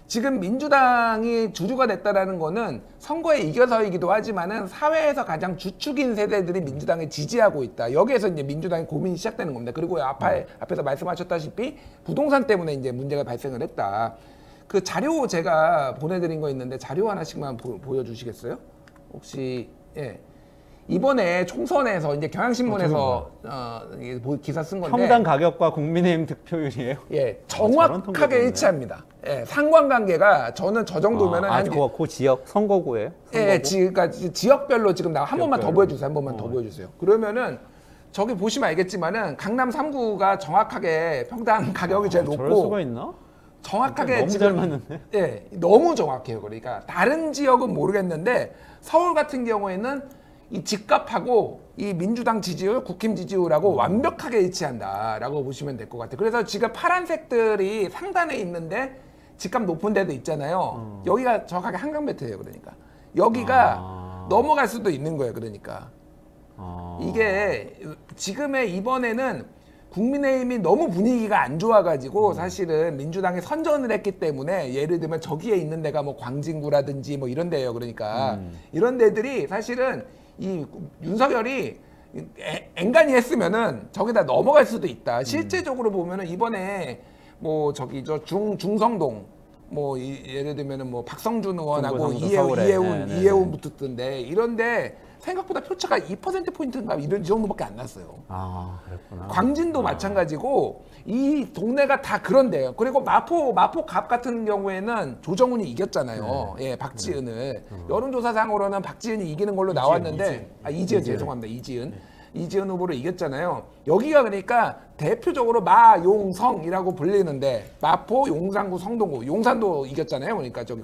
지금 민주당이 주류가 됐다라는 거는 선거에 이겨서이기도 하지만은 사회에서 가장 주축인 세대들이 민주당을 지지하고 있다. 여기에서 이제 민주당의 고민이 시작되는 겁니다. 그리고 앞에서 말씀하셨다시피 부동산 때문에 이제 문제가 발생을 했다. 그 자료 제가 보내드린 거 있는데 자료 하나씩만 보여주시겠어요? 혹시 예. 이번에 총선에서 이제 경향신문에서 이게 기사 쓴 건데 평당 가격과 국민의힘 득표율이에요? 예, 저런 통계도 정확하게 있네. 일치합니다. 예, 상관관계가 저는 저 정도면은 한 그 지역 선거구예요? 예, 그러니까 지역별로 지금 나 한 번만 더 보여주세요. 한 번만 더 보여주세요. 그러면은 저기 보시면 알겠지만은 강남 3구가 정확하게 평당 가격이 제일 저럴 높고 수가 있나? 정확하게 너무 지금 잘 맞는데? 예, 너무 정확해요. 그러니까 다른 지역은 모르겠는데 서울 같은 경우에는 이 집값하고 이 민주당 지지율, 국힘 지지율하고 완벽하게 일치한다라고 보시면 될 것 같아요. 그래서 지금 파란색들이 상단에 있는데 집값 높은 데도 있잖아요. 여기가 정확하게 한강베트예요. 그러니까 여기가 넘어갈 수도 있는 거예요. 그러니까 이게 지금의 이번에는 국민의힘이 너무 분위기가 안 좋아가지고 사실은 민주당이 선전을 했기 때문에 예를 들면 저기에 있는 데가 뭐 광진구라든지 뭐 이런 데예요. 그러니까 이런 데들이 사실은 이 윤석열이 앵간히 했으면은 저기다 넘어갈 수도 있다. 실제적으로 보면은 이번에 뭐 저기 저 중성동 뭐 예를 들면은 뭐 박성준 의원하고 중부성도 서울에. 이해운 붙었던데 이런데 생각보다 표차가 2%포인트인가 이 정도밖에 안 났어요. 아, 그랬구나. 광진도 마찬가지고 이 동네가 다 그런데요. 그리고 마포 갑 같은 경우에는 조정훈이 이겼잖아요. 예, 박지은을. 여론조사상으로는 박지은이 이기는 걸로 나왔는데 이지은 죄송합니다. 이지은 후보를 이겼잖아요. 여기가 그러니까 대표적으로 마용성이라고 불리는데 마포, 용산구, 성동구, 용산도 이겼잖아요. 그러니까 저기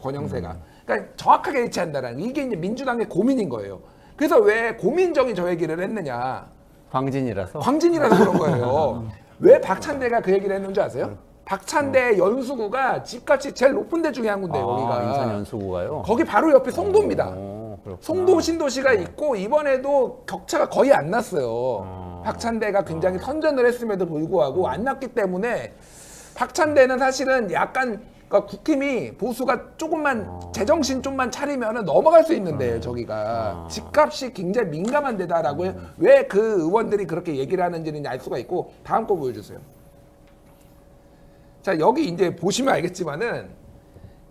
권영세가. 그러니까 정확하게 일치한다라는 이게 이제 민주당의 고민인 거예요. 그래서 왜 고민적인 저 얘기를 했느냐? 광진이라서. 광진이라서 그런 거예요. 왜 박찬대가 그 얘기를 했는지 아세요? 박찬대 연수구가 집값이 제일 높은 데 중에 한 군데예요. 여기가. 인천 연수구가요. 거기 바로 옆에 송도입니다. 그렇구나. 송도 신도시가 있고 이번에도 격차가 거의 안 났어요. 박찬대가 굉장히 선전을 했음에도 불구하고 안 났기 때문에 박찬대는 사실은 약간 그러니까 국힘이 보수가 조금만 제정신 좀만 차리면 넘어갈 수 있는데 저기가 집값이 굉장히 민감한 데다라고 왜 그 의원들이 그렇게 얘기를 하는지는 알 수가 있고 다음 거 보여주세요. 자 여기 이제 보시면 알겠지만은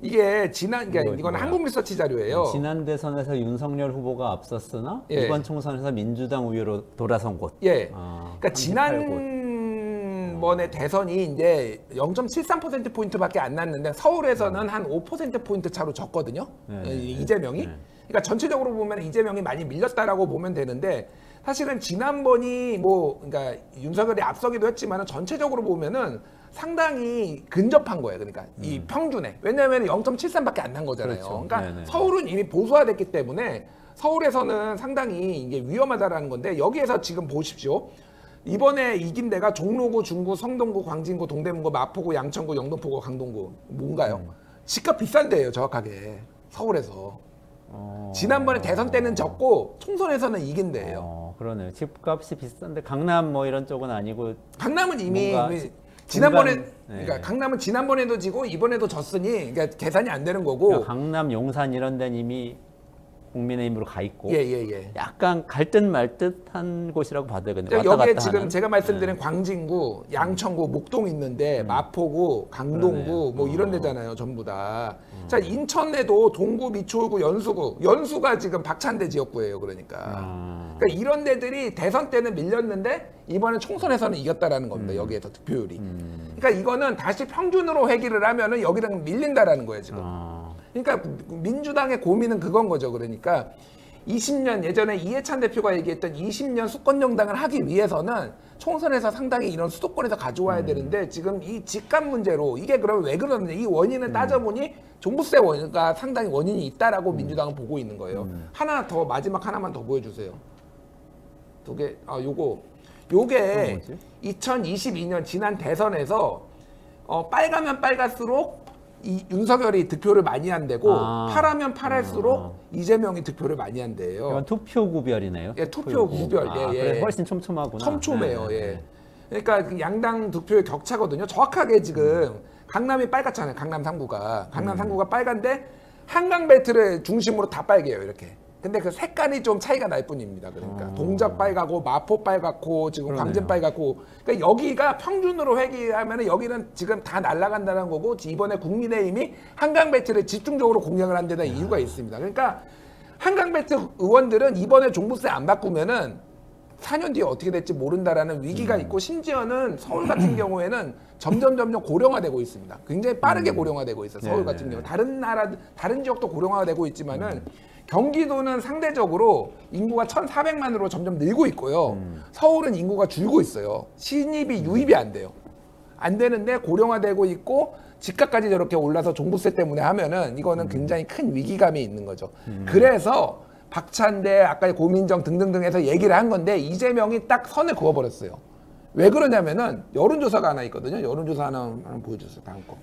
이게 그러니까 이건 한국 리서치 자료예요. 지난 대선에서 윤석열 후보가 앞섰으나 예. 이번 총선에서 민주당 우위로 돌아선 곳. 예. 아, 그러니까 38곳. 지난번에 대선이 이제 0.73% 포인트밖에 안 났는데 서울에서는 한 5% 포인트 차로 졌거든요. 네. 이재명이. 그러니까 전체적으로 보면 이재명이 많이 밀렸다라고 보면 되는데 사실은 지난번이 그러니까 윤석열이 앞서기도 했지만 전체적으로 보면은 상당히 근접한 거예요. 그러니까 이 평균에. 왜냐하면 0.73밖에 안 난 거잖아요. 그렇죠. 그러니까 네네. 서울은 이미 보수화됐기 때문에 서울에서는 상당히 이게 위험하다라는 건데 여기에서 지금 보십시오. 이번에 이긴 데가 종로구, 중구, 성동구, 광진구, 동대문구, 마포구, 양천구, 영등포구, 강동구 뭔가요? 집값 비싼 데예요, 정확하게. 서울에서. 지난번에 대선 때는 졌고 총선에서는 이긴 데예요. 그러네요. 집값이 비싼데 강남 뭐 이런 쪽은 아니고 강남은 이미 뭔가 지난번에 중간, 그러니까 네. 강남은 지난번에도 지고 이번에도 졌으니 그러니까 계산이 안 되는 거고. 그러니까 강남, 용산 이런 데는 이미 국민의힘으로 가 있고 예. 약간 갈 듯 말 듯한 곳이라고 봐도 되겠네요. 왔다 여기에 갔다 지금 하는. 제가 말씀드린 광진구, 양천구, 목동 있는데 마포구, 강동구 그러네요. 뭐 이런 데잖아요, 전부 다. 자, 인천에도 동구, 미추홀구, 연수가 지금 박찬대 지역구예요, 그러니까. 그러니까 이런 데들이 대선 때는 밀렸는데 이번엔 총선에서는 이겼다라는 겁니다, 여기에서 득표율이. 그러니까 이거는 다시 평균으로 회귀를 하면은 여기랑 밀린다라는 거예요, 지금. 그러니까 민주당의 고민은 그건 거죠. 그러니까 20년 예전에 이해찬 대표가 얘기했던 20년 수권 정당을 하기 위해서는 총선에서 상당히 이런 수도권에서 가져와야 되는데 지금 이 집값 문제로 이게 그러면 왜 그러느냐 이 원인을 따져보니 종부세 원인가 상당히 원인이 있다라고 민주당은 보고 있는 거예요. 하나 더 마지막 하나만 더 보여주세요. 요게 뭐지? 2022년 지난 대선에서 빨가면 빨갈수록 이 윤석열이 득표를 많이 한대고 파라면 파랄수록 이재명이 득표를 많이 한대요. 이건 투표 구별이네요. 예, 투표 구별. 예. 그래서 훨씬 촘촘하구나. 촘촘해요. 네, 예. 네. 그러니까 그 양당 득표의 격차거든요. 정확하게 지금 강남이 빨갛잖아요. 강남 3구가. 강남 3구가 빨간데 한강 벨트를 중심으로 다 빨개요. 이렇게. 근데 그 색깔이 좀 차이가 날 뿐입니다. 그러니까 동작 빨갛고 마포 빨갛고 지금 그러네요. 광진 빨갛고 그러니까 여기가 평균으로 회귀하면은 여기는 지금 다 날아간다는 거고 이번에 국민의힘이 한강 벨트를 집중적으로 공략을 한 데다 이유가 있습니다. 그러니까 한강 벨트 의원들은 이번에 종부세 안 바꾸면은 4년 뒤에 어떻게 될지 모른다라는 위기가 있고 심지어는 서울 같은 경우에는 점점 고령화되고 있습니다. 굉장히 빠르게 고령화되고 있어요. 서울 같은 경우 다른 지역도 고령화되고 있지만은 경기도는 상대적으로 인구가 1,400만으로 점점 늘고 있고요. 서울은 인구가 줄고 있어요. 신입이 유입이 안 돼요. 안 되는데 고령화되고 있고 집값까지 저렇게 올라서 종부세 때문에 하면은 이거는 굉장히 큰 위기감이 있는 거죠. 그래서 박찬대, 아까 고민정 등등등 해서 얘기를 한 건데 이재명이 딱 선을 그어버렸어요. 왜 그러냐면은 여론조사가 하나 있거든요. 여론조사 하나 보여주세요. 다음 거.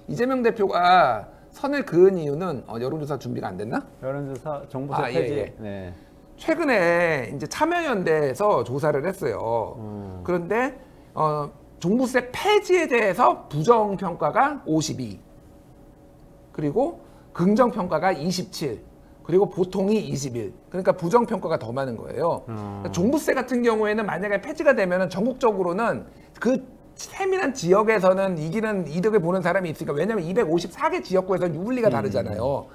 이재명 대표가 선을 그은 이유는 여론조사 준비가 안 됐나? 여론조사 정부세 예, 폐지. 예. 네. 최근에 이제 참여연대에서 조사를 했어요. 그런데 종부세 폐지에 대해서 부정 평가가 52, 그리고 긍정 평가가 27, 그리고 보통이 21. 그러니까 부정 평가가 더 많은 거예요. 그러니까 종부세 같은 경우에는 만약에 폐지가 되면은 전국적으로는 그 세밀한 지역에서는 이기는 이득을 보는 사람이 있으니까 왜냐하면 254개 지역구에서 유불리가 다르잖아요.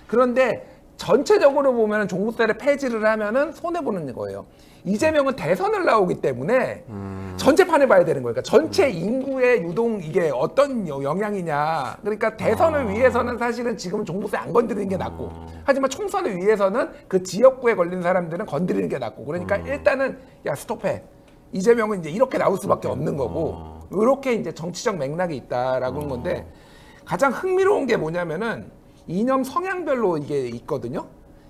그런데 전체적으로 보면 종부세를 폐지를 하면은 손해 보는 거예요. 이재명은 대선을 나오기 때문에 전체판을 봐야 되는 거니까 전체 인구의 유동 이게 어떤 영향이냐. 그러니까 대선을 위해서는 사실은 지금 종부세 안 건드리는 게 낫고 하지만 총선을 위해서는 그 지역구에 걸린 사람들은 건드리는 게 낫고 그러니까 일단은 야 스톱해. 이재명은 이제 이렇게 나올 수밖에 없는 거고 이렇게 이제 정치적 맥락이 있다라고 하는 건데 가장 흥미로운 게 뭐냐면은 이념 성향별로 이게 있거든요.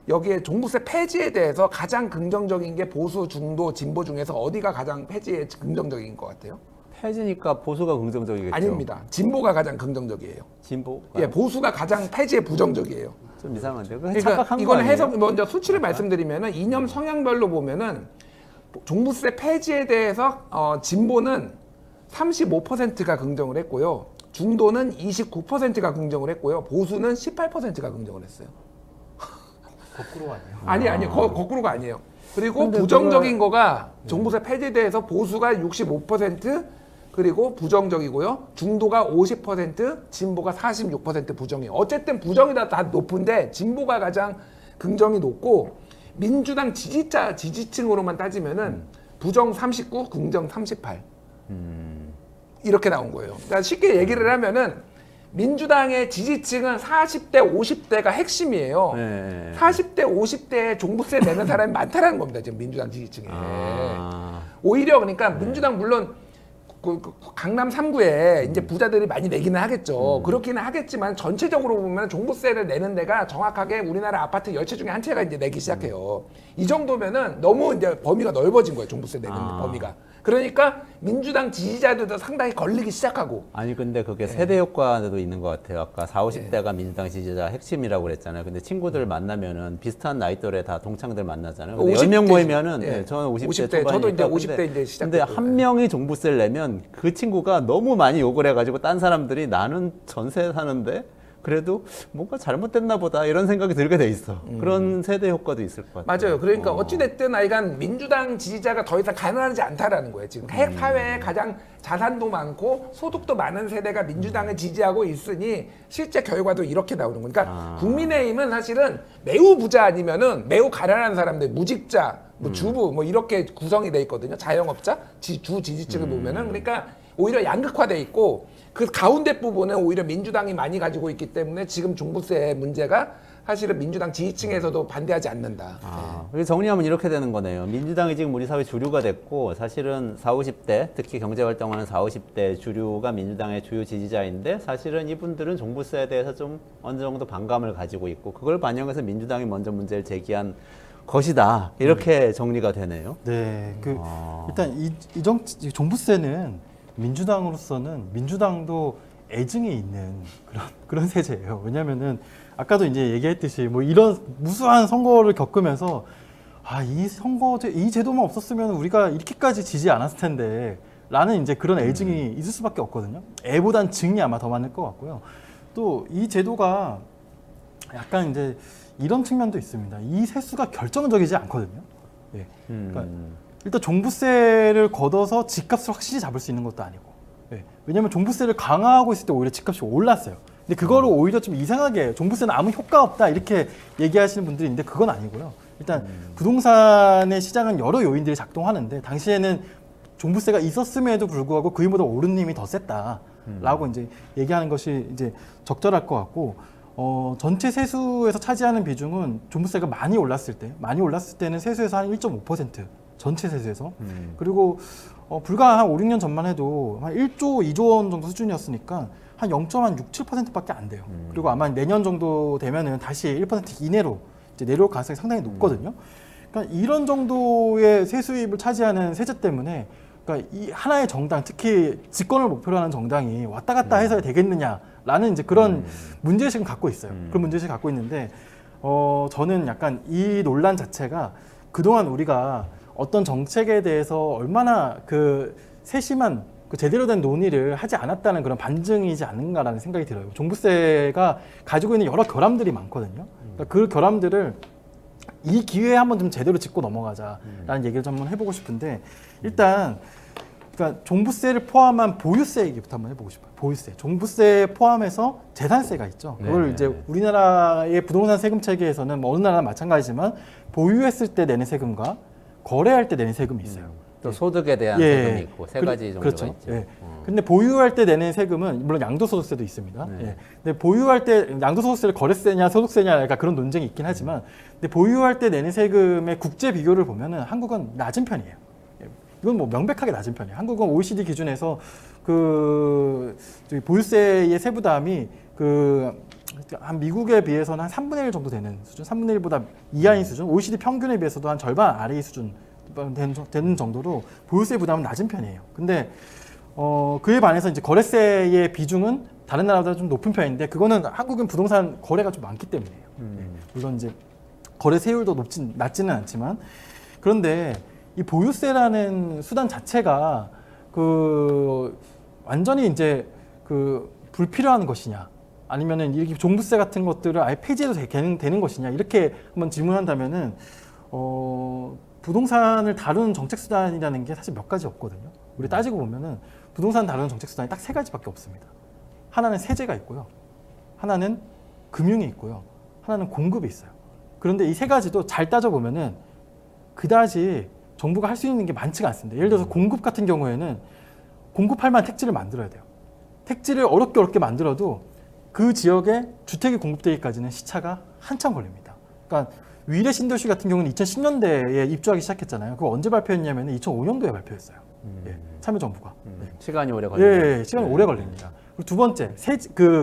여기에 종부세 폐지에 대해서 가장 긍정적인 게 보수, 중도, 진보 중에서 어디가 가장 폐지에 긍정적인 것 같아요? 폐지니까 보수가 긍정적이겠죠. 아닙니다. 진보가 가장 긍정적이에요. 진보. 예, 보수가 가장 폐지에 부정적이에요. 좀 이상한데. 그 그러니까 착각한 거 이거는 아니에요? 해석 먼저 수치를 말씀드리면은 이념 성향별로 보면은 종부세 폐지에 대해서 진보는 35%가 긍정을 했고요. 중도는 29%가 긍정을 했고요. 보수는 18%가 긍정을 했어요. 거꾸로 아니에요. 아니 거꾸로가 아니에요. 그리고 근데 부정적인 거가 종부세 폐지에 대해서 보수가 65% 그리고 부정적이고요. 중도가 50%, 진보가 46% 부정이에요. 어쨌든 부정이 다 높은데 진보가 가장 긍정이 높고 민주당 지지층으로만 따지면은 부정 39, 긍정 38 이렇게 나온 거예요. 그러니까 쉽게 얘기를 하면은 민주당의 지지층은 40대, 50대가 핵심이에요. 네. 40대, 50대에 종부세 내는 사람이 많다라는 겁니다. 지금 민주당 지지층에. 아. 오히려 그러니까 민주당 물론 그 강남 3구에 이제 부자들이 많이 내기는 하겠죠. 그렇기는 하겠지만 전체적으로 보면 종부세를 내는 데가 정확하게 우리나라 아파트 10채 중에 한 채가 이제 내기 시작해요. 이 정도면은 너무 이제 범위가 넓어진 거예요. 종부세 내는 범위가. 그러니까 민주당 지지자들도 상당히 걸리기 시작하고. 아니 근데 그게 세대 효과도 있는 것 같아요. 아까 40, 50대가 민주당 지지자 핵심이라고 그랬잖아요. 근데 친구들 만나면은 비슷한 나이 또래 다 동창들 만나잖아요. 근데 50대 10명 모이면은 예. 저는 50대 50대, 저도 이제 초반이니까 50대 이제 시작됐고. 근데 한 명이 종부세를 내면 그 친구가 너무 많이 욕을 해가지고 딴 사람들이 나는 전세 사는데 그래도 뭔가 잘못됐나 보다 이런 생각이 들게 돼 있어. 그런 세대 효과도 있을 것 같아요. 맞아요. 그러니까 어찌됐든 하여간 민주당 지지자가 더 이상 가난하지 않다라는 거예요. 지금 사회에 가장 자산도 많고 소득도 많은 세대가 민주당을 지지하고 있으니 실제 결과도 이렇게 나오는 거니까 국민의힘은 사실은 매우 부자 아니면은 매우 가난한 사람들, 무직자, 뭐 주부 뭐 이렇게 구성이 돼 있거든요. 자영업자, 주 지지층을 보면은 그러니까 오히려 양극화돼 있고 그 가운데 부분은 오히려 민주당이 많이 가지고 있기 때문에 지금 종부세 문제가 사실은 민주당 지지층에서도 반대하지 않는다. 그래서 정리하면 이렇게 되는 거네요. 민주당이 지금 우리 사회 주류가 됐고 사실은 40, 50대 특히 경제활동하는 40, 50대 주류가 민주당의 주요 지지자인데 사실은 이분들은 종부세에 대해서 좀 어느 정도 반감을 가지고 있고 그걸 반영해서 민주당이 먼저 문제를 제기한 것이다. 이렇게 정리가 되네요. 네, 일단 이 종부세는 민주당으로서는 민주당도 애증이 있는 그런 세제예요. 왜냐면은 아까도 이제 얘기했듯이 뭐 이런 무수한 선거를 겪으면서 이 제도만 없었으면 우리가 이렇게까지 지지 않았을 텐데 라는 이제 그런 애증이 있을 수밖에 없거든요. 애보단 증이 아마 더 많을 것 같고요. 또 이 제도가 약간 이제 이런 측면도 있습니다. 이 세수가 결정적이지 않거든요. 예. 그러니까 일단 종부세를 걷어서 집값을 확실히 잡을 수 있는 것도 아니고. 예. 왜냐하면 종부세를 강화하고 있을 때 오히려 집값이 올랐어요. 근데 그거를 오히려 좀 이상하게 종부세는 아무 효과 없다 이렇게 얘기하시는 분들이 있는데 그건 아니고요. 일단 부동산의 시장은 여러 요인들이 작동하는데 당시에는 종부세가 있었음에도 불구하고 그보다 오른 힘이 더 셌다라고 이제 얘기하는 것이 이제 적절할 것 같고 전체 세수에서 차지하는 비중은 종부세가 많이 올랐을 때는 세수에서 한 1.5% 전체 세수에서 그리고 불과 한 5, 6년 전만 해도 한 1조, 2조 원 정도 수준이었으니까 한 0.67%밖에 안 돼요. 그리고 아마 내년 정도 되면은 다시 1% 이내로 이제 내려올 가능성이 상당히 높거든요. 그러니까 이런 정도의 세수입을 차지하는 세제 때문에 그러니까 이 하나의 정당, 특히 집권을 목표로 하는 정당이 왔다 갔다 해서 되겠느냐라는 이제 그런 문제의식을 갖고 있어요. 그런 문제의식을 갖고 있는데 저는 약간 이 논란 자체가 그동안 우리가 어떤 정책에 대해서 얼마나 그 세심한 제대로 된 논의를 하지 않았다는 그런 반증이지 않는가라는 생각이 들어요. 종부세가 가지고 있는 여러 결함들이 많거든요. 그러니까 그 결함들을 이 기회에 한번 좀 제대로 짚고 넘어가자라는 얘기를 좀 한번 해보고 싶은데 일단 그러니까 종부세를 포함한 보유세 얘기부터 한번 해보고 싶어요. 보유세, 종부세 포함해서 재산세가 있죠. 그걸 이제 우리나라의 부동산 세금 체계에서는 뭐 어느 나라나 마찬가지지만 보유했을 때 내는 세금과 거래할 때 내는 세금이 있어요. 또 소득에 대한 세금이 있고 세 가지 정도가 그렇죠. 있죠. 예. 근데 보유할 때 내는 세금은 물론 양도소득세도 있습니다. 예. 근데 보유할 때 양도소득세를 거래세냐 소득세냐 약간 그런 논쟁이 있긴 하지만 근데 보유할 때 내는 세금의 국제 비교를 보면은 한국은 낮은 편이에요. 예. 이건 뭐 명백하게 낮은 편이에요. 한국은 OECD 기준에서 그 보유세의 세부담이 한 미국에 비해서는 한 3분의 1 정도 되는 수준, 3분의 1보다 이하인 수준, OECD 평균에 비해서도 한 절반 아래의 수준 되는 정도로 보유세 부담은 낮은 편이에요. 근데 그에 반해서 이제 거래세의 비중은 다른 나라보다 좀 높은 편인데 그거는 한국은 부동산 거래가 좀 많기 때문이에요. 네. 물론 이제 거래세율도 낮지는 않지만 그런데 이 보유세라는 수단 자체가 그 완전히 이제 그 불필요한 것이냐 아니면은 이렇게 종부세 같은 것들을 아예 폐지해도 되는 것이냐 이렇게 한번 질문한다면은 부동산을 다루는 정책 수단이라는 게 사실 몇 가지 없거든요. 우리 따지고 보면은 부동산 다루는 정책 수단이 딱 세 가지밖에 없습니다. 하나는 세제가 있고요. 하나는 금융이 있고요. 하나는 공급이 있어요. 그런데 이 세 가지도 잘 따져보면은 그다지 정부가 할 수 있는 게 많지가 않습니다. 예를 들어서 공급 같은 경우에는 공급할 만한 택지를 만들어야 돼요. 택지를 어렵게 만들어도 그 지역에 주택이 공급되기까지는 시차가 한참 걸립니다. 그러니까 위례 신도시 같은 경우는 2010년대에 입주하기 시작했잖아요. 그거 언제 발표했냐면 2005년도에 발표했어요. 예, 참여정부가. 시간이 오래 걸려요. 예, 시간이 오래 걸립니다. 그리고 두 번째,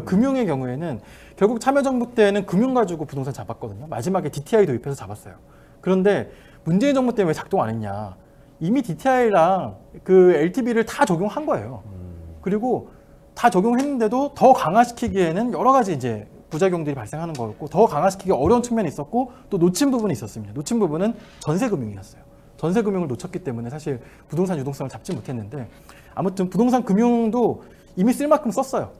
금융의 경우에는 결국 참여정부 때는 금융 가지고 부동산 잡았거든요. 마지막에 DTI 도입해서 잡았어요. 그런데 문재인 정부 때 왜 작동 안 했냐? 이미 DTI랑 그 LTV를 다 적용한 거예요. 그리고 다 적용했는데도 더 강화시키기에는 여러 가지 이제 부작용들이 발생하는 거였고 더 강화시키기 어려운 측면이 있었고 또 놓친 부분이 있었습니다. 놓친 부분은 전세금융이었어요. 전세금융을 놓쳤기 때문에 사실 부동산 유동성을 잡지 못했는데 아무튼 부동산 금융도 이미 쓸 만큼 썼어요.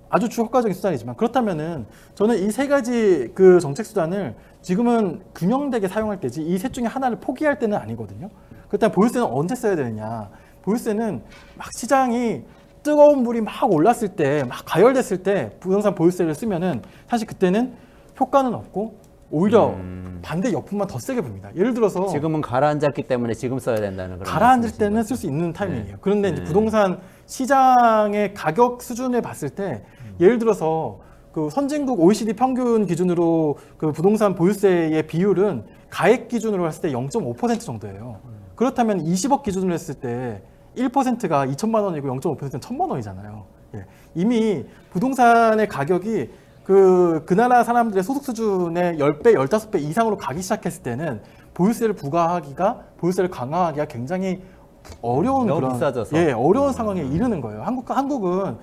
아주 효과적인 수단이지만 그렇다면은 저는 이 세 가지 그 정책 수단을 지금은 균형되게 사용할 때지 이 셋 중에 하나를 포기할 때는 아니거든요. 그렇다면 보유세는 언제 써야 되느냐? 보유세는 막 시장이 뜨거운 물이 막 올랐을 때, 막 가열됐을 때 부동산 보유세를 쓰면은 사실 그때는 효과는 없고 오히려 반대 역풍만 더 세게 붑니다. 예를 들어서 지금은 가라앉았기 때문에 지금 써야 된다는 그런 가라앉을 말씀이신 때는 거죠. 쓸 수 있는 타이밍이에요. 그런데 이제 부동산 시장의 가격 수준을 봤을 때 예를 들어서 그 선진국 OECD 평균 기준으로 그 부동산 보유세의 비율은 가액 기준으로 했을 때 0.5% 정도예요. 그렇다면 20억 기준으로 했을 때 1%가 2천만 원이고 0.5%는 1,000만 원이잖아요. 예. 이미 부동산의 가격이 그 나라 사람들의 소득 수준의 10배, 15배 이상으로 가기 시작했을 때는 보유세를 강화하기가 굉장히 어려운 너무 그런 비싸져서. 어려운 상황에 이르는 거예요. 한국은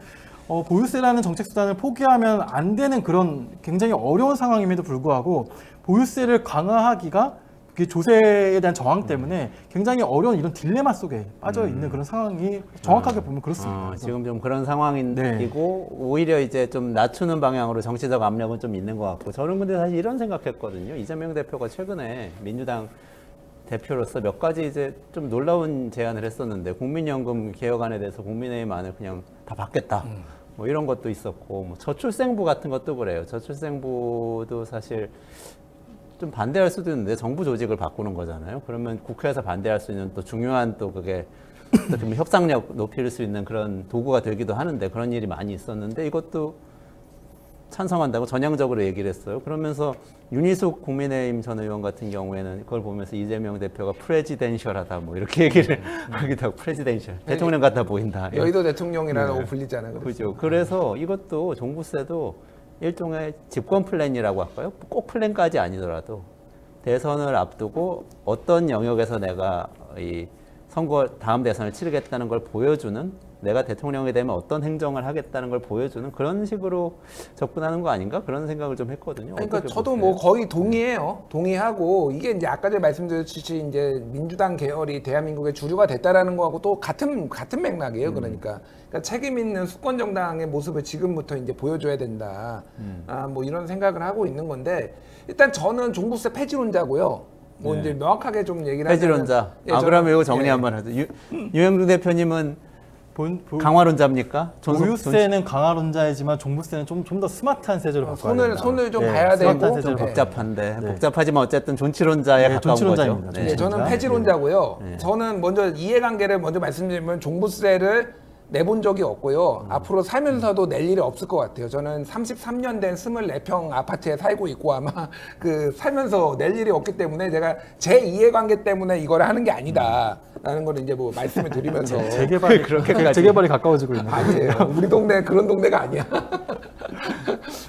보유세라는 정책 수단을 포기하면 안 되는 그런 굉장히 어려운 상황임에도 불구하고 보유세를 강화하기가 그 조세에 대한 저항 때문에 굉장히 어려운 이런 딜레마 속에 빠져 있는 그런 상황이 정확하게 보면 그렇습니다. 그래서 지금 좀 그런 상황이고 네. 오히려 이제 좀 낮추는 방향으로 정치적 압력은 좀 있는 것 같고 저는 근데 사실 이런 생각했거든요. 이재명 대표가 최근에 민주당 대표로서 몇 가지 이제 좀 놀라운 제안을 했었는데 국민연금 개혁안에 대해서 국민의힘 안을 그냥 다 받겠다. 뭐 이런 것도 있었고 뭐 저출생부 같은 것도 그래요. 저출생부도 사실 좀 반대할 수도 있는데 정부 조직을 바꾸는 거잖아요. 그러면 국회에서 반대할 수 있는 또 중요한 또 그게 좀 협상력 높일 수 있는 그런 도구가 되기도 하는데 그런 일이 많이 있었는데 이것도 찬성한다고 전향적으로 얘기를 했어요. 그러면서 윤희숙 국민의힘 전 의원 같은 경우에는 그걸 보면서 이재명 대표가 프레지덴셜하다 뭐 이렇게 얘기를 하기도 하고 프레지덴셜 대통령 같아 보인다. 여의도 대통령이라고 불리잖아요. 그죠. 그래서 이것도 종부세도 일종의 집권 플랜이라고 할까요? 꼭 플랜까지 아니더라도 대선을 앞두고 어떤 영역에서 내가 이 다음 대선을 치르겠다는 걸 보여주는 내가 대통령이 되면 어떤 행정을 하겠다는 걸 보여주는 그런 식으로 접근하는 거 아닌가? 그런 생각을 좀 했거든요. 그러니까 어떻게 저도 보세요? 뭐 거의 동의해요. 동의하고 이게 이제 아까 전에 말씀드렸듯이 이제 민주당 계열이 대한민국의 주류가 됐다라는 거하고 또 같은 맥락이에요. 그러니까 책임 있는 수권 정당의 모습을 지금부터 이제 보여줘야 된다. 뭐 이런 생각을 하고 있는 건데 일단 저는 종부세 폐지론자고요. 뭐 이제 명확하게 좀 얘기를 폐지론자. 하자면, 그러면 이거 정리 예. 한번 하죠. 유영준 대표님은 강화론자입니까? 보유세는 강화론자이지만 종부세는 좀 더 스마트한 세제로 바꿔야 된다. 손을 좀 네, 봐야 되고 스마트한 세제로 네. 복잡한데 네. 복잡하지만 어쨌든 존치론자에 네, 가까운 존치론자입니다. 거죠. 네, 저는 폐지론자고요. 저는 먼저 이해관계를 먼저 말씀드리면 종부세를 내본 적이 없고요. 앞으로 살면서도 낼 일이 없을 것 같아요. 저는 33년 된 24평 아파트에 살고 있고 아마 그 살면서 낼 일이 없기 때문에 제가 제 이해관계 때문에 이걸 하는 게 아니다라는 걸 이제 뭐 말씀을 드리면서 재개발이 가까워지고 있는 거예요. 아니에요. 우리 동네 그런 동네가 아니야.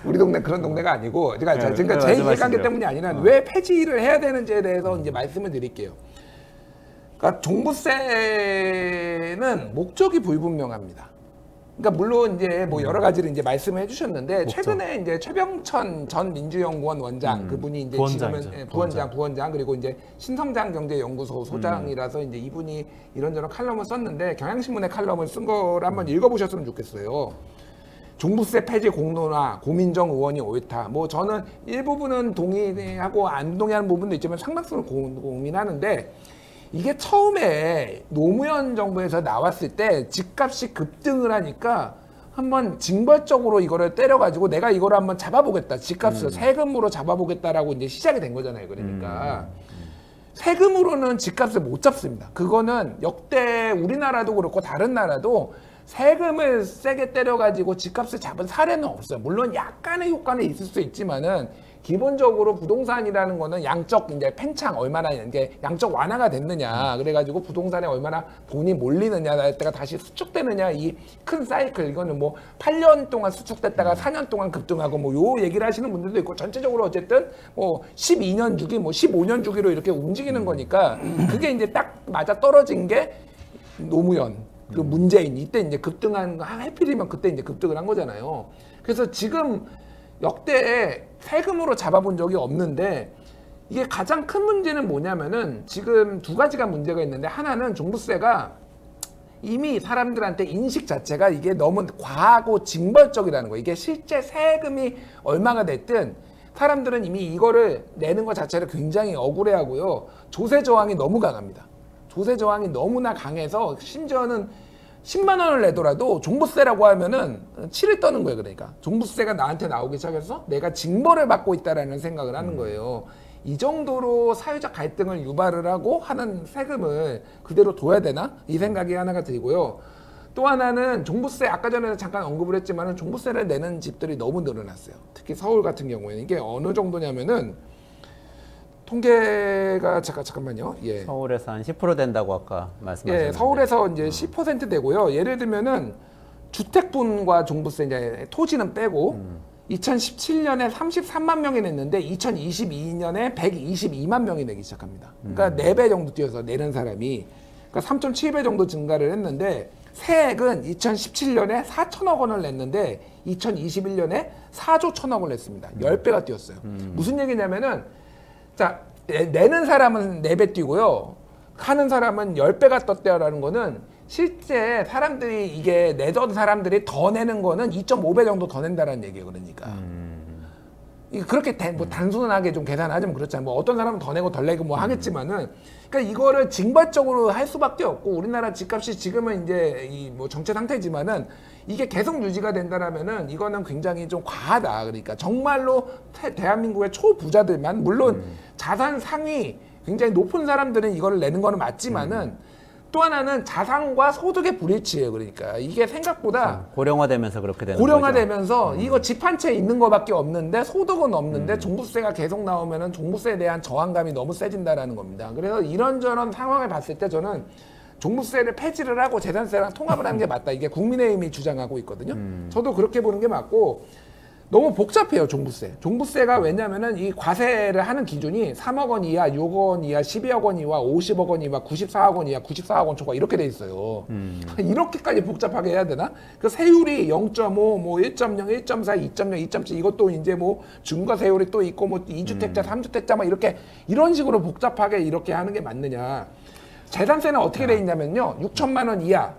우리 동네 그런 동네가 아니고 그러니까 제 말씀하시죠. 이해관계 때문이 아니라 왜 폐지를 해야 되는지에 대해서 이제 말씀을 드릴게요. 그러니까 종부세는 목적이 불분명합니다. 그러니까 물론 이제 뭐 여러 가지를 이제 말씀해 주셨는데 목적. 최근에 이제 최병천 전 민주연구원 원장 그분이 이제 부원장이죠. 지금은 부원장 그리고 이제 신성장 경제연구소 소장이라서 이제 이분이 이런저런 칼럼을 썼는데 경향신문에 칼럼을 쓴 거를 한번 읽어보셨으면 좋겠어요. 종부세 폐지 공론화 고민정 의원이 옳다. 뭐 저는 일부분은 동의하고 안 동의하는 부분도 있지만 상당수는 고민하는데 이게 처음에 노무현 정부에서 나왔을 때 집값이 급등을 하니까 한번 징벌적으로 이거를 때려가지고 내가 이거를 한번 잡아보겠다. 집값을 세금으로 잡아보겠다라고 이제 시작이 된 거잖아요. 그러니까 세금으로는 집값을 못 잡습니다. 그거는 역대 우리나라도 그렇고 다른 나라도 세금을 세게 때려가지고 집값을 잡은 사례는 없어요. 물론 약간의 효과는 있을 수 있지만은 기본적으로 부동산이라는 거는 양적 이제 팽창 얼마나 이게 양적 완화가 됐느냐 그래가지고 부동산에 얼마나 돈이 몰리느냐 날 때가 다시 수축되느냐 이 큰 사이클 이거는 뭐 8년 동안 수축됐다가 4년 동안 급등하고 뭐 요 얘기를 하시는 분들도 있고 전체적으로 어쨌든 뭐 12년 주기 뭐 15년 주기로 이렇게 움직이는 거니까 그게 이제 딱 맞아 떨어진 게 노무현 그리고 문재인 이때 이제 급등한 해필이면 그때 이제 급등을 한 거잖아요. 그래서 지금 역대에 세금으로 잡아본 적이 없는데 이게 가장 큰 문제는 뭐냐면은 지금 두 가지가 문제가 있는데 하나는 종부세가 이미 사람들한테 인식 자체가 이게 너무 과하고 징벌적이라는 거예요. 이게 실제 세금이 얼마가 됐든 사람들은 이미 이거를 내는 것 자체를 굉장히 억울해하고요. 조세 저항이 너무 강합니다. 조세 저항이 너무나 강해서 심지어는 10만 원을 내더라도 종부세라고 하면은 치를 떠는 거예요. 그러니까 종부세가 나한테 나오기 시작해서 내가 징벌을 받고 있다라는 생각을 하는 거예요. 이 정도로 사회적 갈등을 유발을 하고 하는 세금을 그대로 둬야 되나? 이 생각이 하나가 들고요. 또 하나는 종부세 아까 전에 잠깐 언급을 했지만은 종부세를 내는 집들이 너무 늘어났어요. 특히 서울 같은 경우에는 이게 어느 정도냐면은 통계가 잠깐만요. 예. 서울에서 한 10% 된다고 아까 말씀하셨는데. 예, 서울에서 이제 10% 되고요. 예를 들면은 주택분과 종부세 이제 토지는 빼고 2017년에 33만 명이 냈는데 2022년에 122만 명이 내기 시작합니다. 그러니까 4배 정도 뛰어서 내는 사람이 그러니까 3.7배 정도 증가를 했는데 세액은 2017년에 4천억 원을 냈는데 2021년에 4조 1천억을 냈습니다. 10배가 뛰었어요. 무슨 얘기냐면은 자, 내는 사람은 4배 뛰고요. 하는 사람은 10배가 떴다라는 거는 실제 사람들이 이게 내던 사람들이 더 내는 거는 2.5배 정도 더 낸다라는 얘기예요. 그러니까. 그렇게 뭐 단순하게 좀 계산하자면 그렇잖아요. 뭐 어떤 사람은 더 내고 덜 내고 뭐 하겠지만은 그러니까 이거를 징벌적으로 할 수밖에 없고 우리나라 집값이 지금은 이제 이 뭐 정체 상태지만은 이게 계속 유지가 된다라면은 이거는 굉장히 좀 과하다. 그러니까 정말로 대한민국의 초부자들만 물론 자산 상위 굉장히 높은 사람들은 이거를 내는 거는 맞지만은 또 하나는 자산과 소득의 불일치예요. 그러니까 이게 생각보다 고령화되면서 그렇게 되는 거죠. 고령화되면서 이거 집 한 채 있는 거밖에 없는데 소득은 없는데 종부세가 계속 나오면은 종부세에 대한 저항감이 너무 세진다라는 겁니다. 그래서 이런저런 상황을 봤을 때 저는 종부세를 폐지를 하고 재산세랑 통합을 하는 게 맞다. 이게 국민의힘이 주장하고 있거든요. 저도 그렇게 보는 게 맞고 너무 복잡해요. 종부세가 왜냐면은 이 과세를 하는 기준이 3억 원 이하, 6억 원 이하, 12억 원 이하, 50억 원 이하, 94억 원 이하, 94억 원 초과 이렇게 돼 있어요. 이렇게까지 복잡하게 해야 되나? 그 세율이 0.5, 뭐 1.0, 1.4, 2.0, 2.7 이것도 이제 뭐 중과세율이 또 있고 뭐 2주택자, 3주택자 막 이렇게 이런 식으로 복잡하게 이렇게 하는 게 맞느냐? 재산세는 어떻게 돼 있냐면요. 6천만 원 이하.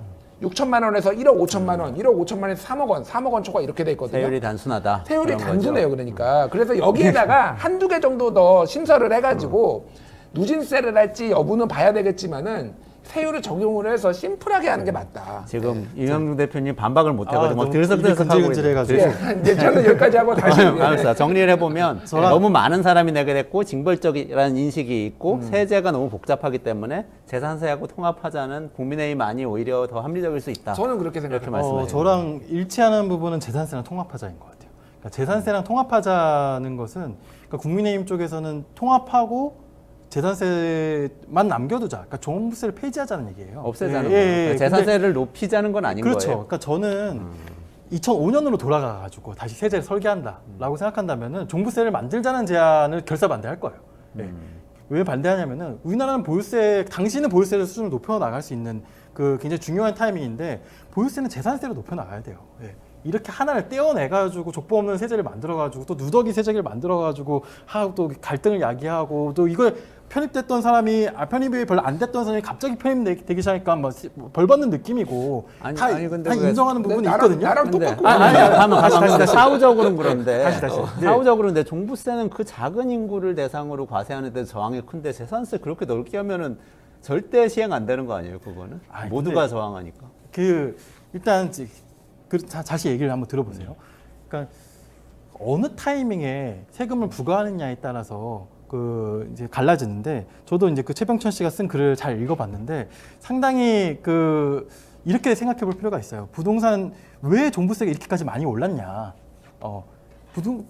6천만 원에서 1억 5천만 원, 1억 5천만 원에서 3억 원, 3억 원 초과 이렇게 돼 있거든요. 세율이 단순하다. 세율이 그런 단순해요. 거죠. 그러니까. 그래서 여기에다가 한두 개 정도 더 신설을 해가지고 누진세를 할지 여부는 봐야 되겠지만은 세율을 적용을 해서 심플하게 하는 게 맞다. 지금 이명중 대표님 반박을 못 해가지고 막 너무 들썩들썩하고 입이 근질근질해가지고. 예, 이제 저는 여기까지 하고 다시. 알았어. 정리를 해보면 저랑- 너무 많은 사람이 내게 됐고 징벌적이라는 인식이 있고 세제가 너무 복잡하기 때문에 재산세하고 통합하자는 국민의힘안이 오히려 더 합리적일 수 있다. 저는 그렇게 이렇게 생각해요. 말씀하세요. 저랑 일치하는 부분은 재산세랑 통합하자인 것 같아요. 그러니까 재산세랑 통합하자는 것은 그러니까 국민의힘 쪽에서는 통합하고 재산세만 남겨두자. 그러니까 종부세를 폐지하자는 얘기예요. 없애자는 예, 거예요. 예, 그러니까 재산세를 높이자는 건 아닌 그렇죠. 거예요. 그러니까 저는 2005년으로 돌아가가지고 다시 세제를 설계한다라고 생각한다면은 종부세를 만들자는 제안을 결사반대할 거예요. 예. 왜 반대하냐면은 우리나라는 보유세, 당시는 보유세 수준을 높여 나갈 수 있는 그 굉장히 중요한 타이밍인데 보유세는 재산세로 높여 나가야 돼요. 예. 이렇게 하나를 떼어내가지고 족보 없는 세제를 만들어가지고 또 누더기 세제를 만들어가지고 하고 또 갈등을 야기하고 또 이걸 편입됐던 사람이 편입이 별로 안 됐던 사람이 갑자기 편입되기 시작하니까 벌 받는 느낌이고 아니, 다, 아니, 근데 다 왜- 인정하는 부분이 나랑- 있거든요. 나랑 근데 똑같고 아니 다시, 근데 다시. 사후적으로는 그런데 다시. 네. 사후적으로는 근데 종부세는 그 작은 인구를 대상으로 과세하는 데 저항이 큰데 재산세 그렇게 넓게 하면은 절대 시행 안 되는 거 아니에요, 그거는? 아니, 모두가 저항하니까. 일단 다시 얘기를 한번 들어보세요. 그러니까 어느 타이밍에 세금을 부과하느냐에 따라서 그 이제 갈라지는데 저도 이제 그 최병천 씨가 쓴 글을 잘 읽어봤는데 상당히 그 이렇게 생각해볼 필요가 있어요. 부동산 왜 종부세가 이렇게까지 많이 올랐냐?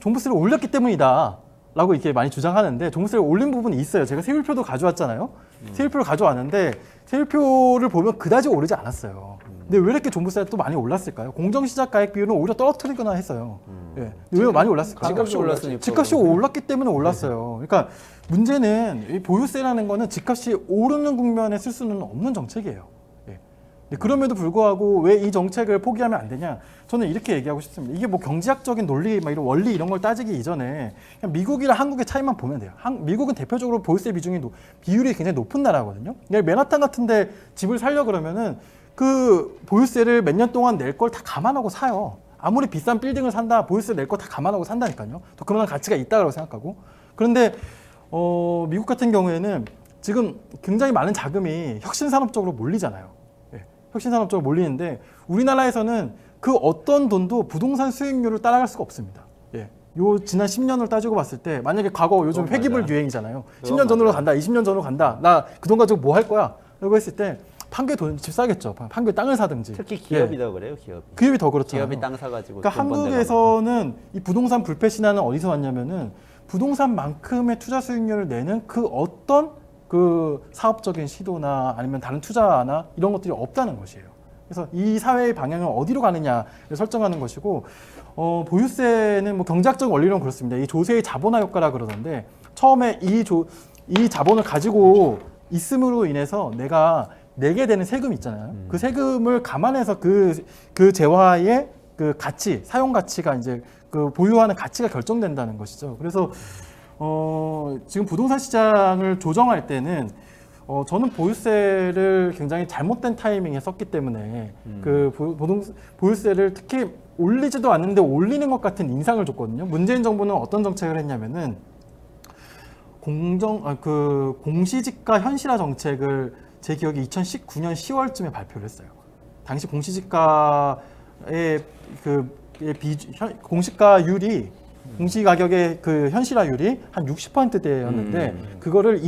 종부세를 올렸기 때문이다라고 이렇게 많이 주장하는데 종부세를 올린 부분이 있어요. 제가 세율표도 가져왔잖아요. 세율표를 가져왔는데 세율표를 보면 그다지 오르지 않았어요. 근데 왜 이렇게 종부세가 또 많이 올랐을까요? 공정시작가액 비율은 오히려 떨어뜨리거나 했어요. 예. 왜 많이 올랐을까요? 집값이 올랐으니까. 집값이 올랐기 때문에 올랐어요. 그러니까 문제는 이 보유세라는 거는 집값이 오르는 국면에 쓸 수는 없는 정책이에요. 예. 근데 그럼에도 불구하고 왜 이 정책을 포기하면 안 되냐? 저는 이렇게 얘기하고 싶습니다. 이게 뭐 경제학적인 논리, 막 이런 원리 이런 걸 따지기 이전에 그냥 미국이랑 한국의 차이만 보면 돼요. 미국은 대표적으로 보유세 비율이 굉장히 높은 나라거든요. 맨하탄 같은데 집을 살려 그러면은 그 보유세를 몇 년 동안 낼 걸 다 감안하고 사요. 아무리 비싼 빌딩을 산다, 보유세 낼 거 다 감안하고 산다니까요. 또 그만한 가치가 있다고 생각하고. 그런데 미국 같은 경우에는 지금 굉장히 많은 자금이 혁신산업 쪽으로 몰리잖아요. 예, 혁신산업 쪽으로 몰리는데 우리나라에서는 그 어떤 돈도 부동산 수익률을 따라갈 수가 없습니다. 예. 요 지난 10년을 따지고 봤을 때 만약에 과거 요즘 그건 회기불 맞아. 유행이잖아요. 그건 10년 전으로 맞아. 간다, 20년 전으로 간다. 나 그 돈 가지고 뭐 할 거야? 라고 했을 때 판교에 집 사겠죠. 판교에 땅을 사든지. 특히 예. 기업이다 그래요, 기업. 기업이 더 그렇죠. 기업이 땅 사가지고. 그러니까 돈 번데 한국에서는 이 부동산 불패 신화는 어디서 왔냐면은 부동산만큼의 투자 수익률을 내는 그 어떤 그 사업적인 시도나 아니면 다른 투자나 이런 것들이 없다는 것이에요. 그래서 이 사회의 방향은 어디로 가느냐를 설정하는 것이고 보유세는 뭐 경제학적 원리로는 그렇습니다. 이 조세의 자본화 효과라 그러던데 처음에 이 자본을 가지고 있음으로 인해서 내가 내게 되는 세금 있잖아요. 그 세금을 감안해서 그 재화의 그 가치, 사용 가치가 이제 그 보유하는 가치가 결정된다는 것이죠. 그래서 지금 부동산 시장을 조정할 때는 저는 보유세를 굉장히 잘못된 타이밍에 썼기 때문에 그 보유세를 특히 올리지도 않는데 올리는 것 같은 인상을 줬거든요. 문재인 정부는 어떤 정책을 했냐면은 공시지가 현실화 정책을 제 기억에 2019년 10월쯤에 발표를 했어요. 당시 공시지가의 공시가율이 공시가격의 그 현실화율이 한 60%대였는데 그거를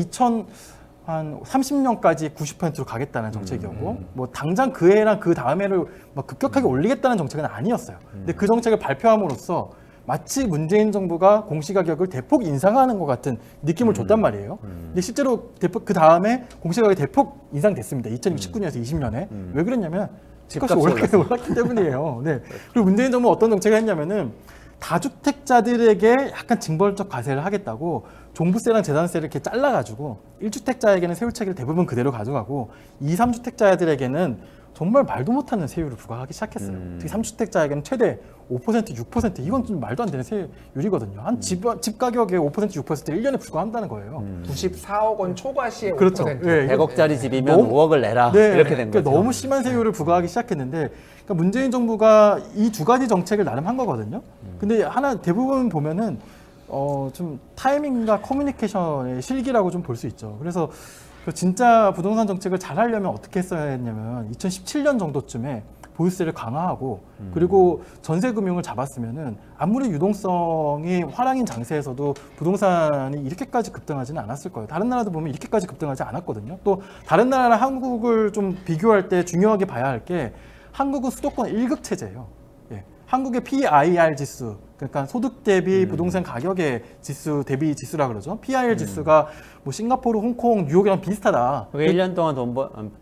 한 30년까지 90%로 가겠다는 정책이었고 뭐 당장 그 해랑 그 다음 해를 막 급격하게 올리겠다는 정책은 아니었어요. 근데 그 정책을 발표함으로써 마치 문재인 정부가 공시가격을 대폭 인상하는 것 같은 느낌을 줬단 말이에요. 근데 실제로 그 다음에 공시가격이 대폭 인상됐습니다. 2019년에서 20년에. 왜 그랬냐면 집값이 올랐기 때문이에요. 네. 그리고 문재인 정부는 어떤 정책을 했냐면은 다주택자들에게 약간 징벌적 과세를 하겠다고 종부세랑 재산세를 이렇게 잘라가지고 1주택자에게는 세율차기를 대부분 그대로 가져가고 2, 3주택자들에게는 정말 말도 못하는 세율을 부과하기 시작했어요. 특히 3주택자에게는 최대 5%, 6% 이건 좀 말도 안 되는 세율이거든요. 한 집 가격의 5%, 6%를 1년에 부과한다는 거예요. 94억 원 초과시에 그렇죠. 5%. 예, 100억짜리 집이면 너무- 5억을 내라. 네, 이렇게 된 그러니까 거죠. 너무 심한 세율을 부과하기 시작했는데 그러니까 문재인 정부가 이 두 가지 정책을 나름 한 거거든요. 근데 대부분 보면은 좀 타이밍과 커뮤니케이션의 실기라고 좀 볼 수 있죠. 그래서 진짜 부동산 정책을 잘 하려면 어떻게 했어야 했냐면 2017년 정도쯤에 보유세를 강화하고 그리고 전세 금융을 잡았으면은 아무리 유동성이 화랑인 장세에서도 부동산이 이렇게까지 급등하지는 않았을 거예요. 다른 나라도 보면 이렇게까지 급등하지 않았거든요. 또 다른 나라랑 한국을 좀 비교할 때 중요하게 봐야 할 게 한국은 수도권 1급 체제예요. 예. 한국의 PIR 지수, 그러니까 소득 대비 부동산 가격의 지수 대비 지수라 그러죠. PIR 지수가 뭐 싱가포르, 홍콩, 뉴욕이랑 비슷하다. 그게 1년 동안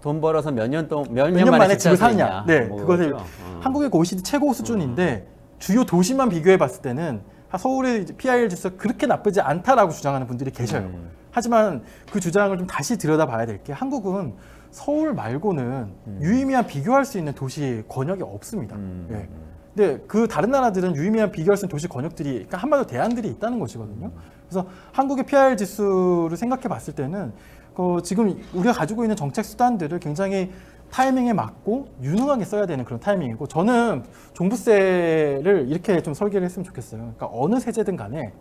돈 벌어서 몇 년 몇 년 만에 집을 사느냐. 있냐. 네, 뭐 그것을 그거죠. 한국의 OECD 최고 수준인데 주요 도시만 비교해 봤을 때는 서울의 PIR 지수가 그렇게 나쁘지 않다라고 주장하는 분들이 계셔요. 하지만 그 주장을 좀 다시 들여다봐야 될 게 한국은 서울 말고는 유의미한 비교할 수 있는 도시 권역이 없습니다. 예. 근데 그 다른 나라들은 유의미한 비교할 수 있는 도시 권역들이 그러니까 한마디로 대안들이 있다는 것이거든요. 그래서 한국의 PIR 지수를 생각해 봤을 때는 지금 우리가 가지고 있는 정책 수단들을 굉장히 타이밍에 맞고 유능하게 써야 되는 그런 타이밍이고 저는 종부세를 이렇게 좀 설계를 했으면 좋겠어요. 그러니까 어느 세제든 간에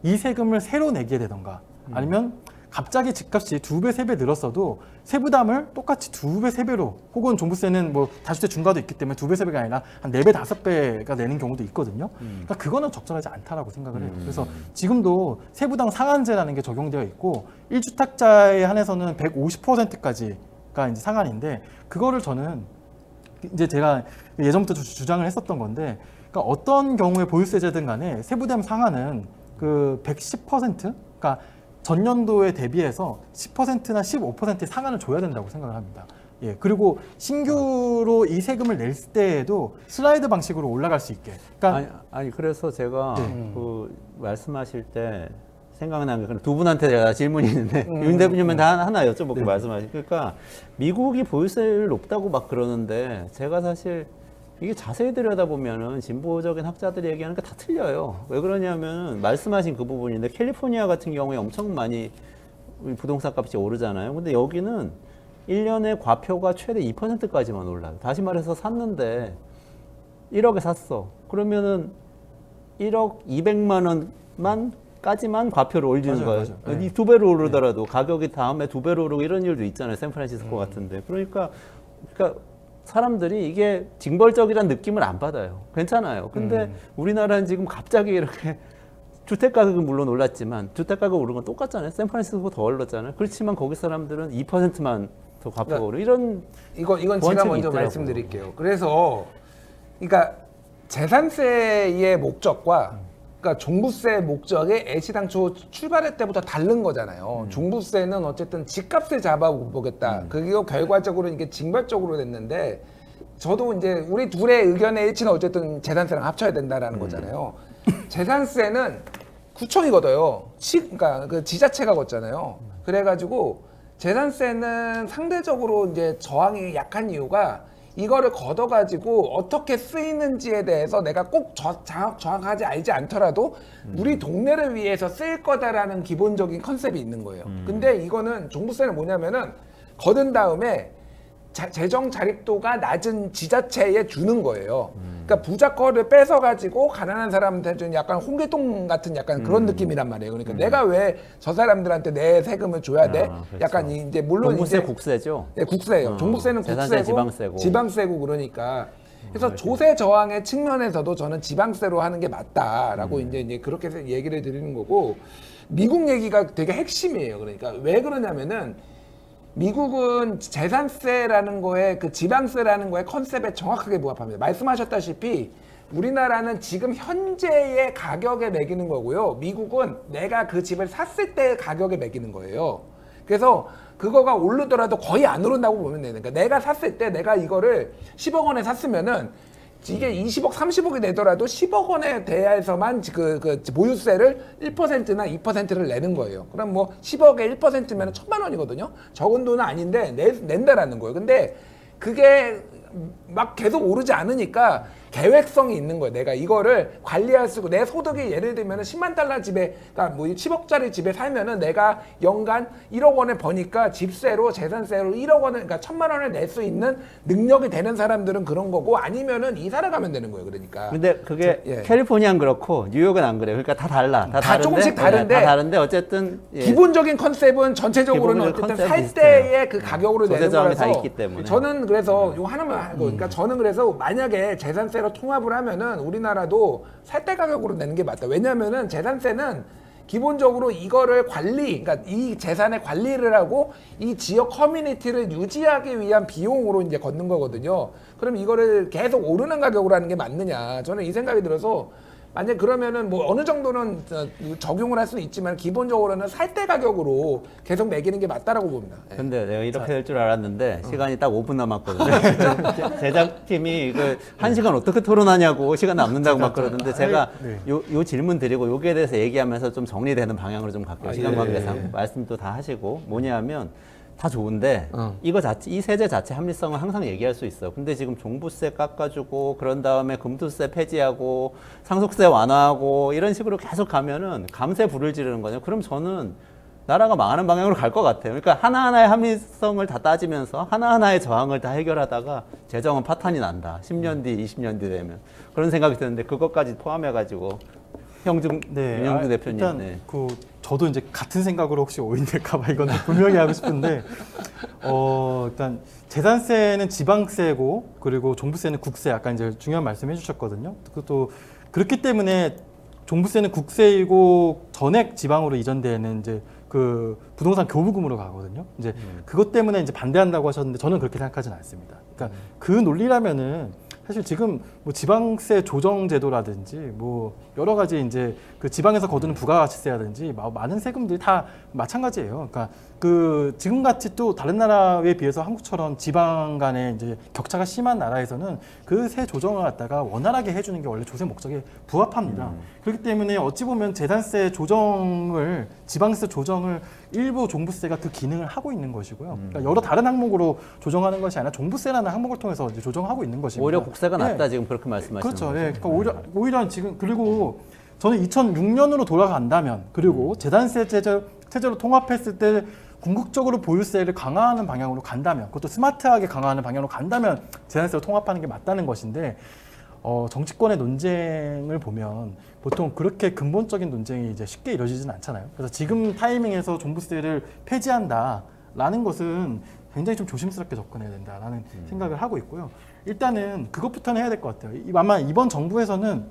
이 세금을 새로 내게 되던가 아니면 갑자기 집값이 2배, 3배 늘었어도 세부담을 똑같이 2배, 3배로 혹은 종부세는 뭐 다주택 중과도 있기 때문에 2배, 3배가 아니라 한 4배, 5배가 내는 경우도 있거든요. 그러니까 그거는 적절하지 않다라고 생각을 해요. 그래서 지금도 세부당 상한제라는 게 적용되어 있고 1주택자에 한해서는 150%까지가 이제 상한인데 그거를 저는 이제 제가 예전부터 주장을 했었던 건데 그러니까 어떤 경우에 보유세제든 간에 세부담 상한은 그 110% 그러니까 전년도에 대비해서 10%나 15%의 상한을 줘야 된다고 생각을 합니다. 예, 그리고 신규로 이 세금을 낼 때에도 슬라이드 방식으로 올라갈 수 있게. 그러니까 아니 그래서 제가 네. 그 말씀하실 때 생각난 게 두 분한테 제가 질문이 있는데 윤 대표님한테 하나 여쭤볼게요. 네. 말씀하시. 그러니까 미국이 보유세를 높다고 막 그러는데 제가 사실 이게 자세히 들여다보면은 진보적인 학자들이 얘기하는 게 다 틀려요. 왜 그러냐면 말씀하신 그 부분인데 캘리포니아 같은 경우에 엄청 많이 부동산 값이 오르잖아요. 근데 여기는 1년에 과표가 최대 2%까지만 올라요. 다시 말해서 샀는데 1억에 샀어. 그러면은 1억 200만 원만까지만 과표를 올리는 거예요. 맞아요. 네. 이 2배로 오르더라도 가격이 다음에 2배로 오르고 이런 일도 있잖아요. 샌프란시스코 같은데. 그러니까 사람들이 이게 징벌적이라는 느낌을 안 받아요. 괜찮아요. 근데 우리나라는 지금 갑자기 이렇게 주택 가격은 물론 올랐지만 주택 가격 오른 건 똑같잖아요. 샌프란시스코 더 올랐잖아요. 그렇지만 거기 사람들은 2%만 더 과표가 오르고 이런 이건 제가 원칙이 먼저 있더라고요. 말씀드릴게요. 그래서 그러니까 재산세의 목적과 그러니까 종부세 목적이 애시당초 출발할 때부터 다른 거잖아요. 종부세는 어쨌든 집값을 잡아보겠다. 그리고 결과적으로 이게 징벌적으로 됐는데 저도 이제 우리 둘의 의견의 일치는 어쨌든 재산세랑 합쳐야 된다라는 거잖아요. 재산세는 구청이 걷어요. 그러니까 그 지자체가 걷잖아요. 그래가지고 재산세는 상대적으로 이제 저항이 약한 이유가 이거를 걷어가지고 어떻게 쓰이는지에 대해서 내가 꼭 정확하지 알지 않더라도 우리 동네를 위해서 쓰일 거다라는 기본적인 컨셉이 있는 거예요. 근데 이거는 종부세는 뭐냐면은 걷은 다음에 재정 자립도가 낮은 지자체에 주는 거예요. 그러니까 부자 거를 뺏어가지고 가난한 사람한테 좀 약간 홍길동 같은 약간 그런 느낌이란 말이에요. 그러니까 내가 왜 저 사람들한테 내 세금을 줘야 돼? 그렇죠. 약간 이제 물론 종부세 이제 국세죠. 네, 국세예요. 종부세는 재산세 국세고 지방세고. 그러니까 그래서 조세 저항의 측면에서도 저는 지방세로 하는 게 맞다라고 이제 그렇게 해서 얘기를 드리는 거고 미국 얘기가 되게 핵심이에요. 그러니까 왜 그러냐면은 미국은 재산세라는 거에 그 지방세라는 거에 컨셉에 정확하게 부합합니다. 말씀하셨다시피 우리나라는 지금 현재의 가격에 매기는 거고요. 미국은 내가 그 집을 샀을 때 가격에 매기는 거예요. 그래서 그거가 오르더라도 거의 안 오른다고 보면 돼요. 그러니까 내가 샀을 때 내가 이거를 10억 원에 샀으면은 이게 20억, 30억이 내더라도 10억 원에 대해서만 그 보유세를 1%나 2%를 내는 거예요. 그럼 뭐 10억에 1%면 1,000만 원이거든요. 적은 돈은 아닌데 낸다라는 거예요. 근데 그게 막 계속 오르지 않으니까 계획성이 있는 거예요. 내가 이거를 관리할 수 있고 내 소득이 예를 들면 10만 달러 집에 그러니까 뭐 10억짜리 집에 살면은 내가 연간 1억 원을 버니까 집세로 재산세로 1억 원을 그러니까 1,000만 원을 낼 수 있는 능력이 되는 사람들은 그런 거고 아니면은 이사를 가면 되는 거예요. 그러니까 근데 그게 예. 캘리포니아는 그렇고 뉴욕은 안 그래요. 그러니까 다 달라. 다 다른데, 조금씩 다른데 다 다른데 어쨌든 예. 기본적인 컨셉은 전체적으로는 기본적인 어쨌든 컨셉이 살 때의 비슷해요. 그 가격으로 조세 내는 저항이 거라서 다 있기 때문에. 저는 그래서 이거 하나만 하고 그러니까 저는 그래서 만약에 재산세로 통합을 하면은 우리나라도 살 때 가격으로 내는 게 맞다. 왜냐면은 재산세는 기본적으로 이거를 그러니까 이 재산의 관리를 하고 이 지역 커뮤니티를 유지하기 위한 비용으로 이제 걷는 거거든요. 그럼 이거를 계속 오르는 가격으로 하는 게 맞느냐? 저는 이 생각이 들어서 만약 그러면은 뭐 어느 정도는 적용을 할 수는 있지만 기본적으로는 살 때 가격으로 계속 매기는 게 맞다라고 봅니다. 예. 근데 내가 이렇게 될 줄 알았는데 시간이 딱 5분 남았거든요. 제작팀이 이거 1시간 어떻게 토론하냐고 시간 남는다고 막 그러는데 제가 네. 요 질문 드리고 여기에 대해서 얘기하면서 좀 정리되는 방향으로 좀 갈게요. 시간 예. 관계상 말씀도 다 하시고 뭐냐면 다 좋은데 이거 자체 이 세제 자체 합리성은 항상 얘기할 수 있어. 근데 지금 종부세 깎아주고 그런 다음에 금투세 폐지하고 상속세 완화하고 이런 식으로 계속 가면은 감세 불을 지르는 거냐? 그럼 저는 나라가 망하는 방향으로 갈 것 같아요. 그러니까 하나하나의 합리성을 다 따지면서 하나하나의 저항을 다 해결하다가 재정은 파탄이 난다. 10년 뒤, 20년 뒤 되면 그런 생각이 드는데 그것까지 포함해가지고 형중 윤영주 대표님. 일단 네. 저도 이제 같은 생각으로 혹시 오인될까봐 이건 분명히 하고 싶은데 일단 재산세는 지방세고 그리고 종부세는 국세 아까 이제 중요한 말씀 해주셨거든요. 그것도 그렇기 때문에 종부세는 국세이고 전액 지방으로 이전되는 이제 그 부동산 교부금으로 가거든요. 이제 그것 때문에 이제 반대한다고 하셨는데 저는 그렇게 생각하지는 않습니다. 그러니까 그 논리라면은 사실 지금 뭐 지방세 조정 제도라든지 뭐 여러 가지 이제 그 지방에서 거두는 부가가치세라든지 많은 세금들이 다 마찬가지예요. 그러니까 그 지금같이 또 다른 나라에 비해서 한국처럼 지방 간의 이제 격차가 심한 나라에서는 그 세 조정을 갖다가 원활하게 해주는 게 원래 조세 목적에 부합합니다. 그렇기 때문에 어찌 보면 재산세 조정을 지방세 조정을 일부 종부세가 그 기능을 하고 있는 것이고요. 그러니까 여러 다른 항목으로 조정하는 것이 아니라 종부세라는 항목을 통해서 이제 조정하고 있는 것입니다. 오히려 국세가 낫다 예. 지금 그렇게 말씀하시는 그렇죠. 거죠. 예. 그러니까 오히려 지금 그리고 저는 2006년으로 돌아간다면 그리고 재산세 체제로 통합했을 때 궁극적으로 보유세를 강화하는 방향으로 간다면 그것도 스마트하게 강화하는 방향으로 간다면 재산세로 통합하는 게 맞다는 것인데 정치권의 논쟁을 보면 보통 그렇게 근본적인 논쟁이 이제 쉽게 이루어지지는 않잖아요. 그래서 지금 타이밍에서 종부세를 폐지한다라는 것은 굉장히 좀 조심스럽게 접근해야 된다라는 생각을 하고 있고요. 일단은 그것부터는 해야 될 것 같아요. 아마 이번 정부에서는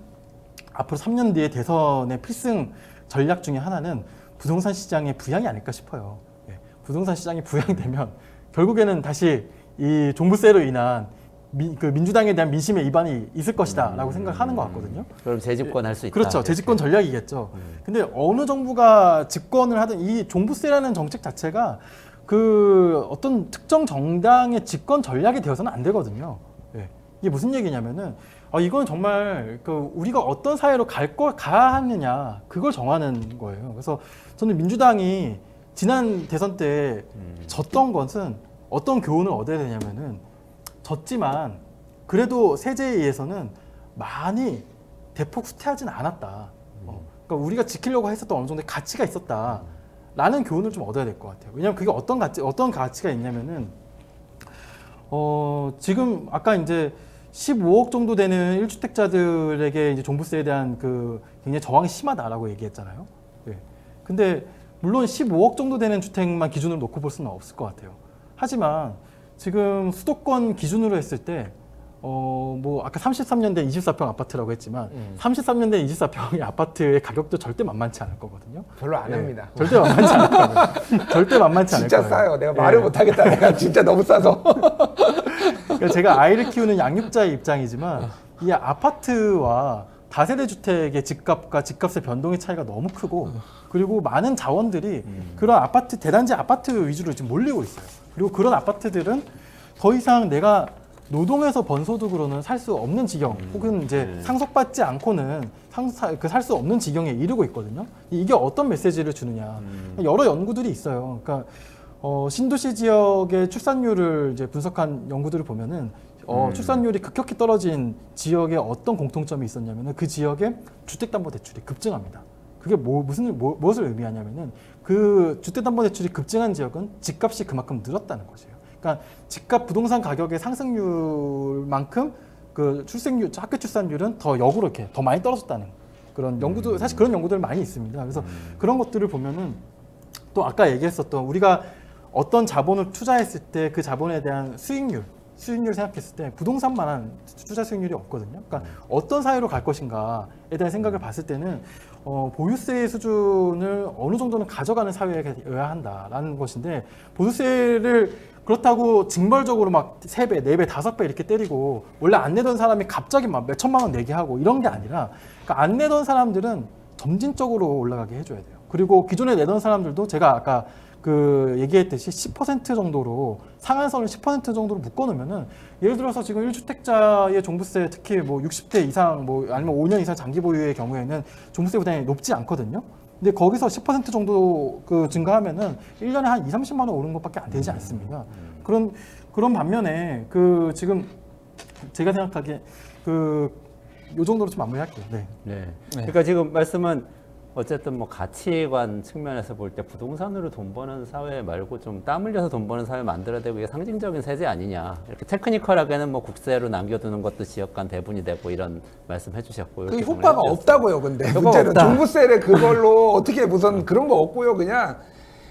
앞으로 3년 뒤에 대선의 필승 전략 중에 하나는 부동산 시장의 부양이 아닐까 싶어요. 예, 부동산 시장이 부양되면 결국에는 다시 이 종부세로 인한 민주당에 대한 민심의 이반이 있을 것이다라고 생각하는 것 같거든요. 그럼 재집권 할 수 있다. 그렇죠. 재집권 전략이겠죠. 근데 어느 정부가 집권을 하든 이 종부세라는 정책 자체가 그 어떤 특정 정당의 집권 전략이 되어서는 안 되거든요. 예. 이게 무슨 얘기냐면은 이건 정말 그 우리가 어떤 사회로 가야 하느냐 그걸 정하는 거예요. 그래서 저는 민주당이 지난 대선 때 졌던 것은 어떤 교훈을 얻어야 되냐면은 졌지만 그래도 세제에 의해서는 많이 대폭 후퇴하지는 않았다. 그러니까 우리가 지키려고 했었던 어느 정도의 가치가 있었다라는 교훈을 좀 얻어야 될 것 같아요. 왜냐하면 그게 어떤 가치가 있냐면은 지금 아까 이제 15억 정도 되는 1주택자들에게 이제 종부세에 대한 그 굉장히 저항이 심하다라고 얘기했잖아요. 예. 근데 물론 15억 정도 되는 주택만 기준으로 놓고 볼 수는 없을 것 같아요. 하지만 지금 수도권 기준으로 했을 때 뭐 아까 33년대 24평 아파트라고 했지만 33년대 24평의 아파트의 가격도 절대 만만치 않을 거거든요. 별로 안 예. 합니다. 절대 만만치 않을 거예요. 절대 만만치 않을 진짜 거예요. 싸요. 내가 말을 못 하겠다. 내가 진짜 너무 싸서. 그러니까 제가 아이를 키우는 양육자의 입장이지만 이 아파트와 다세대 주택의 집값과 집값의 변동의 차이가 너무 크고 그리고 많은 자원들이 그런 아파트 대단지 아파트 위주로 지금 몰리고 있어요. 그리고 그런 아파트들은 더 이상 내가 노동해서 번 소득으로는 살 수 없는 지경 혹은 이제 상속받지 않고는 살 수 없는 지경에 이르고 있거든요. 이게 어떤 메시지를 주느냐. 여러 연구들이 있어요. 그러니까 신도시 지역의 출산율을 이제 분석한 연구들을 보면은 출산율이 급격히 떨어진 지역에 어떤 공통점이 있었냐면은 그 지역의 주택담보대출이 급증합니다. 그게 무엇을 의미하냐면은 그 주택담보대출이 급증한 지역은 집값이 그만큼 늘었다는 것이에요. 그러니까 집값 부동산 가격의 상승률만큼 그 학교 출산율은 더 역으로 이렇게 더 많이 떨어졌다는 그런 연구도 사실 그런 연구들 많이 있습니다. 그래서 그런 것들을 보면은 또 아까 얘기했었던 우리가 어떤 자본을 투자했을 때 그 자본에 대한 수익률 수익률을 생각했을 때 부동산만한 투자 수익률이 없거든요. 그러니까 어떤 사회로 갈 것인가에 대한 생각을 봤을 때는 보유세 수준을 어느 정도는 가져가는 사회여야 한다라는 것인데 보유세를 그렇다고 징벌적으로 막 3배, 4배, 5배 이렇게 때리고 원래 안 내던 사람이 갑자기 막 몇 천만 원 내게 하고 이런 게 아니라 그러니까 안 내던 사람들은 점진적으로 올라가게 해줘야 돼요. 그리고 기존에 내던 사람들도 제가 아까 그 얘기했듯이 10% 정도로 상한선을 10% 정도로 묶어놓으면은 예를 들어서 지금 1주택자의 종부세 특히 뭐 60대 이상 뭐 아니면 5년 이상 장기 보유의 경우에는 종부세 부담이 높지 않거든요. 근데 거기서 10% 정도 그 증가하면은 1년에 한 2, 30만 원 오르는 것밖에 안 되지 않습니까? 그런 반면에 그 지금 제가 생각하기에 요 정도로 좀 마무리할게요. 네. 네. 그러니까 지금 말씀은 어쨌든 뭐 가치관 측면에서 볼 때 부동산으로 돈 버는 사회 말고 좀 땀 흘려서 돈 버는 사회 만들어야 되고 이게 상징적인 세제 아니냐. 이렇게 테크니컬하게는 뭐 국세로 남겨두는 것도 지역 간 배분이 되고 이런 말씀 해주셨고. 그 효과가 없다고요, 근데. 효과가 문제는 없다. 종부세를 그걸로 어떻게 무슨 그런 거 없고요, 그냥.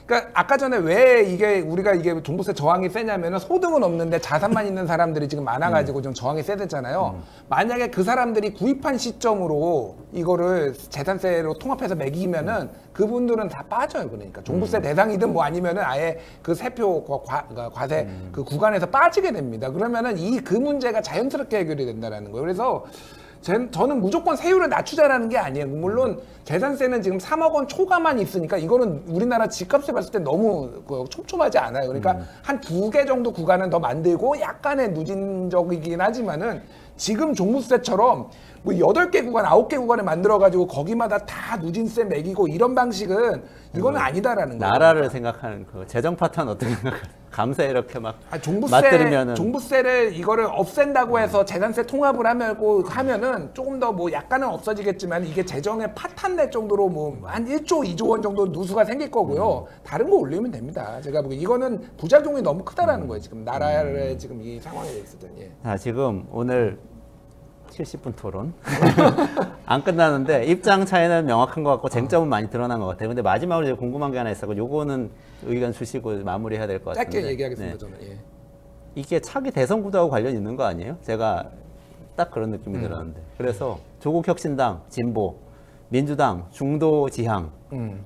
그러니까 아까 전에 왜 우리가 이게 종부세 저항이 세냐면은 소득은 없는데 자산만 있는 사람들이 지금 많아가지고 좀 저항이 세대잖아요. 만약에 그 사람들이 구입한 시점으로 이거를 재산세로 통합해서 매기면은 그분들은 다 빠져요. 그러니까 종부세 대상이든 뭐 아니면은 아예 그 세표 과세 그 구간에서 빠지게 됩니다. 그러면은 그 문제가 자연스럽게 해결이 된다라는 거예요. 그래서 저는 무조건 세율을 낮추자라는 게 아니에요. 물론 재산세는 지금 3억 원 초과만 있으니까 이거는 우리나라 집값에 봤을 때 너무 촘촘하지 않아요. 그러니까 한 2개 정도 구간은 더 만들고 약간의 누진적이긴 하지만은 지금 종부세처럼 뭐 8개 구간, 9개 구간을 만들어가지고 거기마다 다 누진세 매기고 이런 방식은 이거는 아니다라는 거예요. 나라를 생각하는 그 재정 파트는 어떻게 생각하세요? 감세 이렇게 막 종부세, 맞들이면은 종부세를 이거를 없앤다고 해서 재산세 통합을 하면은 조금 더 뭐 약간은 없어지겠지만 이게 재정에 파탄 낼 정도로 뭐 한 1조, 2조 원 정도 누수가 생길 거고요. 다른 거 올리면 됩니다. 제가 보기 이거는 부작용이 너무 크다라는 거예요. 지금 나라의 지금 이 상황에 있을 때. 예. 자, 지금 오늘 70분 토론 안 끝나는데 입장 차이는 명확한 것 같고 쟁점은 많이 드러난 것 같아요. 근데 마지막으로 이제 궁금한 게 하나 있었고 요거는 의견 주시고 마무리해야 될 것 같은데. 짧게 얘기하겠습니다. 네. 저는. 예. 이게 차기 대선 구도하고 관련 있는 거 아니에요? 제가 딱 그런 느낌이 들었는데. 그래서 조국혁신당, 진보, 민주당, 중도 지향,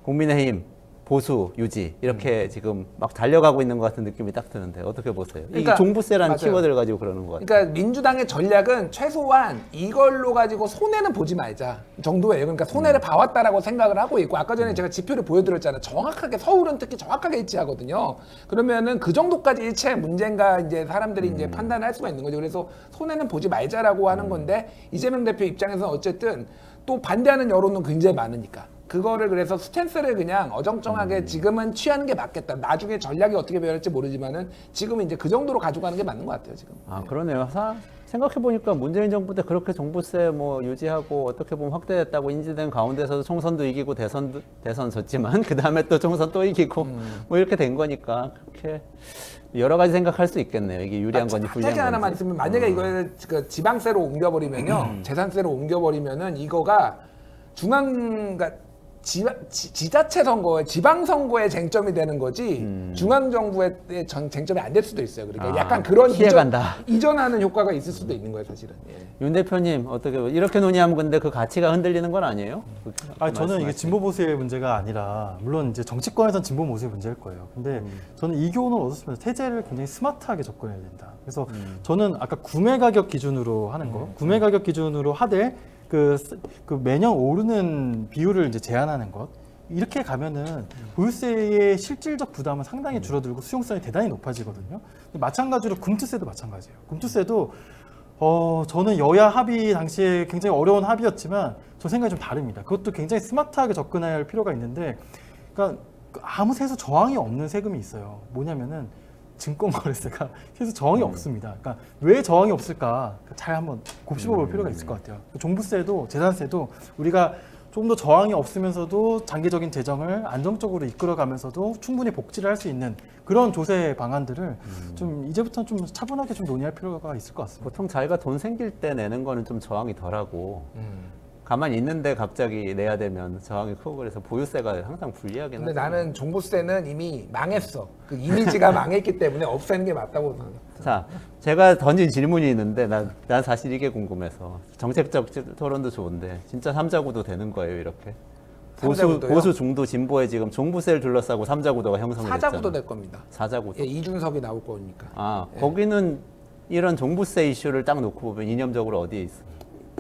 국민의힘, 보수, 유지 이렇게 지금 막 달려가고 있는 것 같은 느낌이 딱 드는데 어떻게 보세요? 그러니까, 이 종부세라는 맞아요. 키워드를 가지고 그러는 것 같아요. 그러니까 민주당의 전략은 최소한 이걸로 가지고 손해는 보지 말자 정도예요. 그러니까 손해를 봐왔다라고 생각을 하고 있고 아까 전에 제가 지표를 보여드렸잖아요. 정확하게 서울은 특히 정확하게 일치하거든요. 그러면은 그 정도까지 일치해 문제인가 이제 사람들이 이제 판단을 할 수가 있는 거죠. 그래서 손해는 보지 말자라고 하는 건데 이재명 대표 입장에서는 어쨌든 또 반대하는 여론은 굉장히 많으니까. 그거를 그래서 스탠스를 그냥 어정쩡하게 지금은 취하는 게 맞겠다. 나중에 전략이 어떻게 변할지 모르지만은 지금은 이제 그 정도로 가져가는 게 맞는 것 같아요, 지금. 아, 그러네요. 생각해보니까 문재인 정부 때 그렇게 종부세 뭐 유지하고 어떻게 보면 확대됐다고 인지된 가운데서도 총선도 이기고 대선 졌지만 그 다음에 또 총선 또 이기고 뭐 이렇게 된 거니까 그렇게 여러 가지 생각할 수 있겠네요. 이게 유리한 건지 불리한 건지. 하나만 있으면 만약에 이걸 그 지방세로 옮겨버리면요, 재산세로 옮겨버리면은 이거가 그러니까 지자체 선거에 지방 선거에 쟁점이 되는 거지 중앙 정부의 쟁점이 안 될 수도 있어요. 그러니까 약간 그런 이전하는 효과가 있을 수도 있는 거예요, 사실은. 예. 윤 대표님 어떻게 이렇게 논의하면 근데 그 가치가 흔들리는 건 아니에요? 저는 이게 진보 보수의 문제가 아니라 물론 이제 정치권에선 진보 보수의 문제일 거예요. 근데 저는 이 교훈을 얻었으면 세제를 굉장히 스마트하게 접근해야 된다. 그래서 저는 아까 구매 가격 기준으로 하는 거, 구매 가격 기준으로 하되 그 매년 오르는 비율을 이제 제한하는 것 이렇게 가면은 보유세의 실질적 부담은 상당히 줄어들고 수용성이 대단히 높아지거든요. 마찬가지로 금투세도 마찬가지예요. 금투세도 저는 여야 합의 당시에 굉장히 어려운 합의였지만 저 생각이 좀 다릅니다. 그것도 굉장히 스마트하게 접근해야 할 필요가 있는데, 그러니까 아무 세수 저항이 없는 세금이 있어요. 뭐냐면은 증권거래세가 세수 저항이 없습니다. 그러니까 왜 저항이 없을까 잘 한번 곱씹어볼 필요가 있을 것 같아요. 종부세도 재산세도 우리가 좀 더 저항이 없으면서도 장기적인 재정을 안정적으로 이끌어가면서도 충분히 복지를 할 수 있는 그런 조세 방안들을 좀 이제부터 좀 차분하게 좀 논의할 필요가 있을 것 같습니다. 보통 자기가 돈 생길 때 내는 거는 좀 저항이 덜하고 가만히 있는데 갑자기 내야 되면 저항이 크고 그래서 보유세가 항상 불리하긴 근데 하죠. 나는 종부세는 이미 망했어. 그 이미지가 망했기 때문에 없애는 게 맞다고 생각해. 자, 제가 던진 질문이 있는데 난 사실 이게 궁금해서 정책적 토론도 좋은데 진짜 삼자구도 되는 거예요 이렇게? 삼자구도요? 보수 중도 진보에 지금 종부세를 둘러싸고 삼자구도가 형성이 됐잖아요. 사자구도 될 겁니다. 사자구도. 예, 이준석이 나올 거니까. 아, 거기는 이런 종부세 이슈를 딱 놓고 보면 이념적으로 어디에 있어?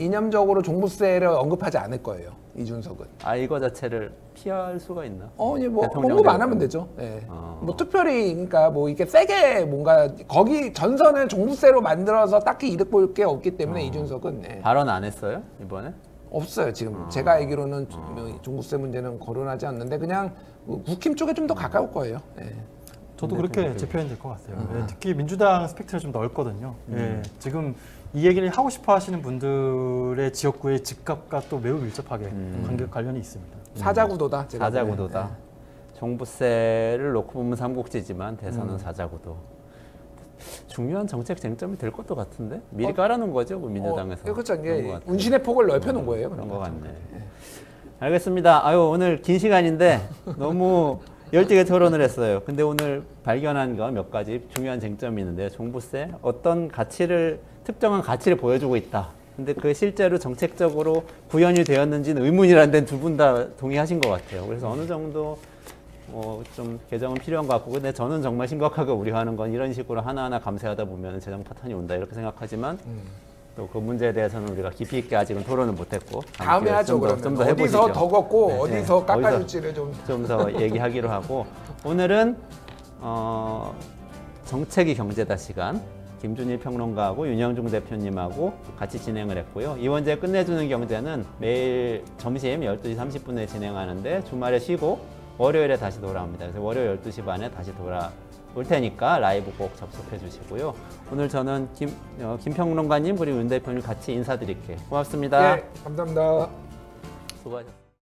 이념적으로 종부세를 언급하지 않을 거예요. 이준석은. 아, 이거 자체를 피할 수가 있나? 이제 뭐 대통령 언급 안 되고. 하면 되죠. 예. 어. 뭐 특별히 그러니까 뭐 이렇게 세게 뭔가 거기 전선을 종부세로 만들어서 딱히 이득 볼 게 없기 때문에 이준석은 예. 발언 안 했어요 이번에? 없어요 지금. 제가 알기로는 종부세 문제는 거론하지 않는데 그냥 국힘 쪽에 좀 더 가까울 거예요. 예. 저도 그렇게 재표현이 될 것 같아요. 예, 특히 민주당 스펙트럼이 좀 넓거든요. 예, 지금 이 얘기를 하고 싶어 하시는 분들의 지역구의 집값과 또 매우 밀접하게 관련이 있습니다. 사자구도다. 제가 사자구도다. 보기에는. 종부세를 놓고 보면 삼국지지만 대선은 사자구도. 중요한 정책 쟁점이 될 것도 같은데 미리 깔아놓은 거죠, 그 민주당에서. 그렇죠. 그런 것 이게 같아요. 운신의 폭을 넓혀놓은 거예요. 그런 그러니까. 것 같네. 알겠습니다. 아유 오늘 긴 시간인데 너무 열띠게 토론을 했어요. 근데 오늘 발견한 거 몇 가지 중요한 쟁점이 있는데 종부세 어떤 가치를 특정한 가치를 보여주고 있다. 근데 그 실제로 정책적으로 구현이 되었는지는 의문이라는 데는 두 분 다 동의하신 것 같아요. 그래서 어느 정도 좀 개정은 필요한 것 같고, 근데 저는 정말 심각하게 우려하는 건 이런 식으로 하나하나 감세하다 보면 재정 파탄이 온다 이렇게 생각하지만 또 그 문제에 대해서는 우리가 깊이 있게 아직은 토론을 못했고 다음에 하죠. 그러면 좀더 어디서 해보시죠. 더 걷고 네, 어디서 네. 깎아줄지를 좀. 좀 더 얘기하기로 하고 오늘은 정책이 경제다 시간 김준일 평론가하고 윤영중 대표님하고 같이 진행을 했고요. 이원재 끝내주는 경제는 매일 점심 12시 30분에 진행하는데 주말에 쉬고 월요일에 다시 돌아옵니다. 그래서 월요일 12시 반에 다시 돌아올 테니까 라이브 꼭 접속해 주시고요. 오늘 저는 김 평론가님 그리고 윤 대표님 같이 인사드릴게요. 고맙습니다. 네, 감사합니다. 수고하셨습니다.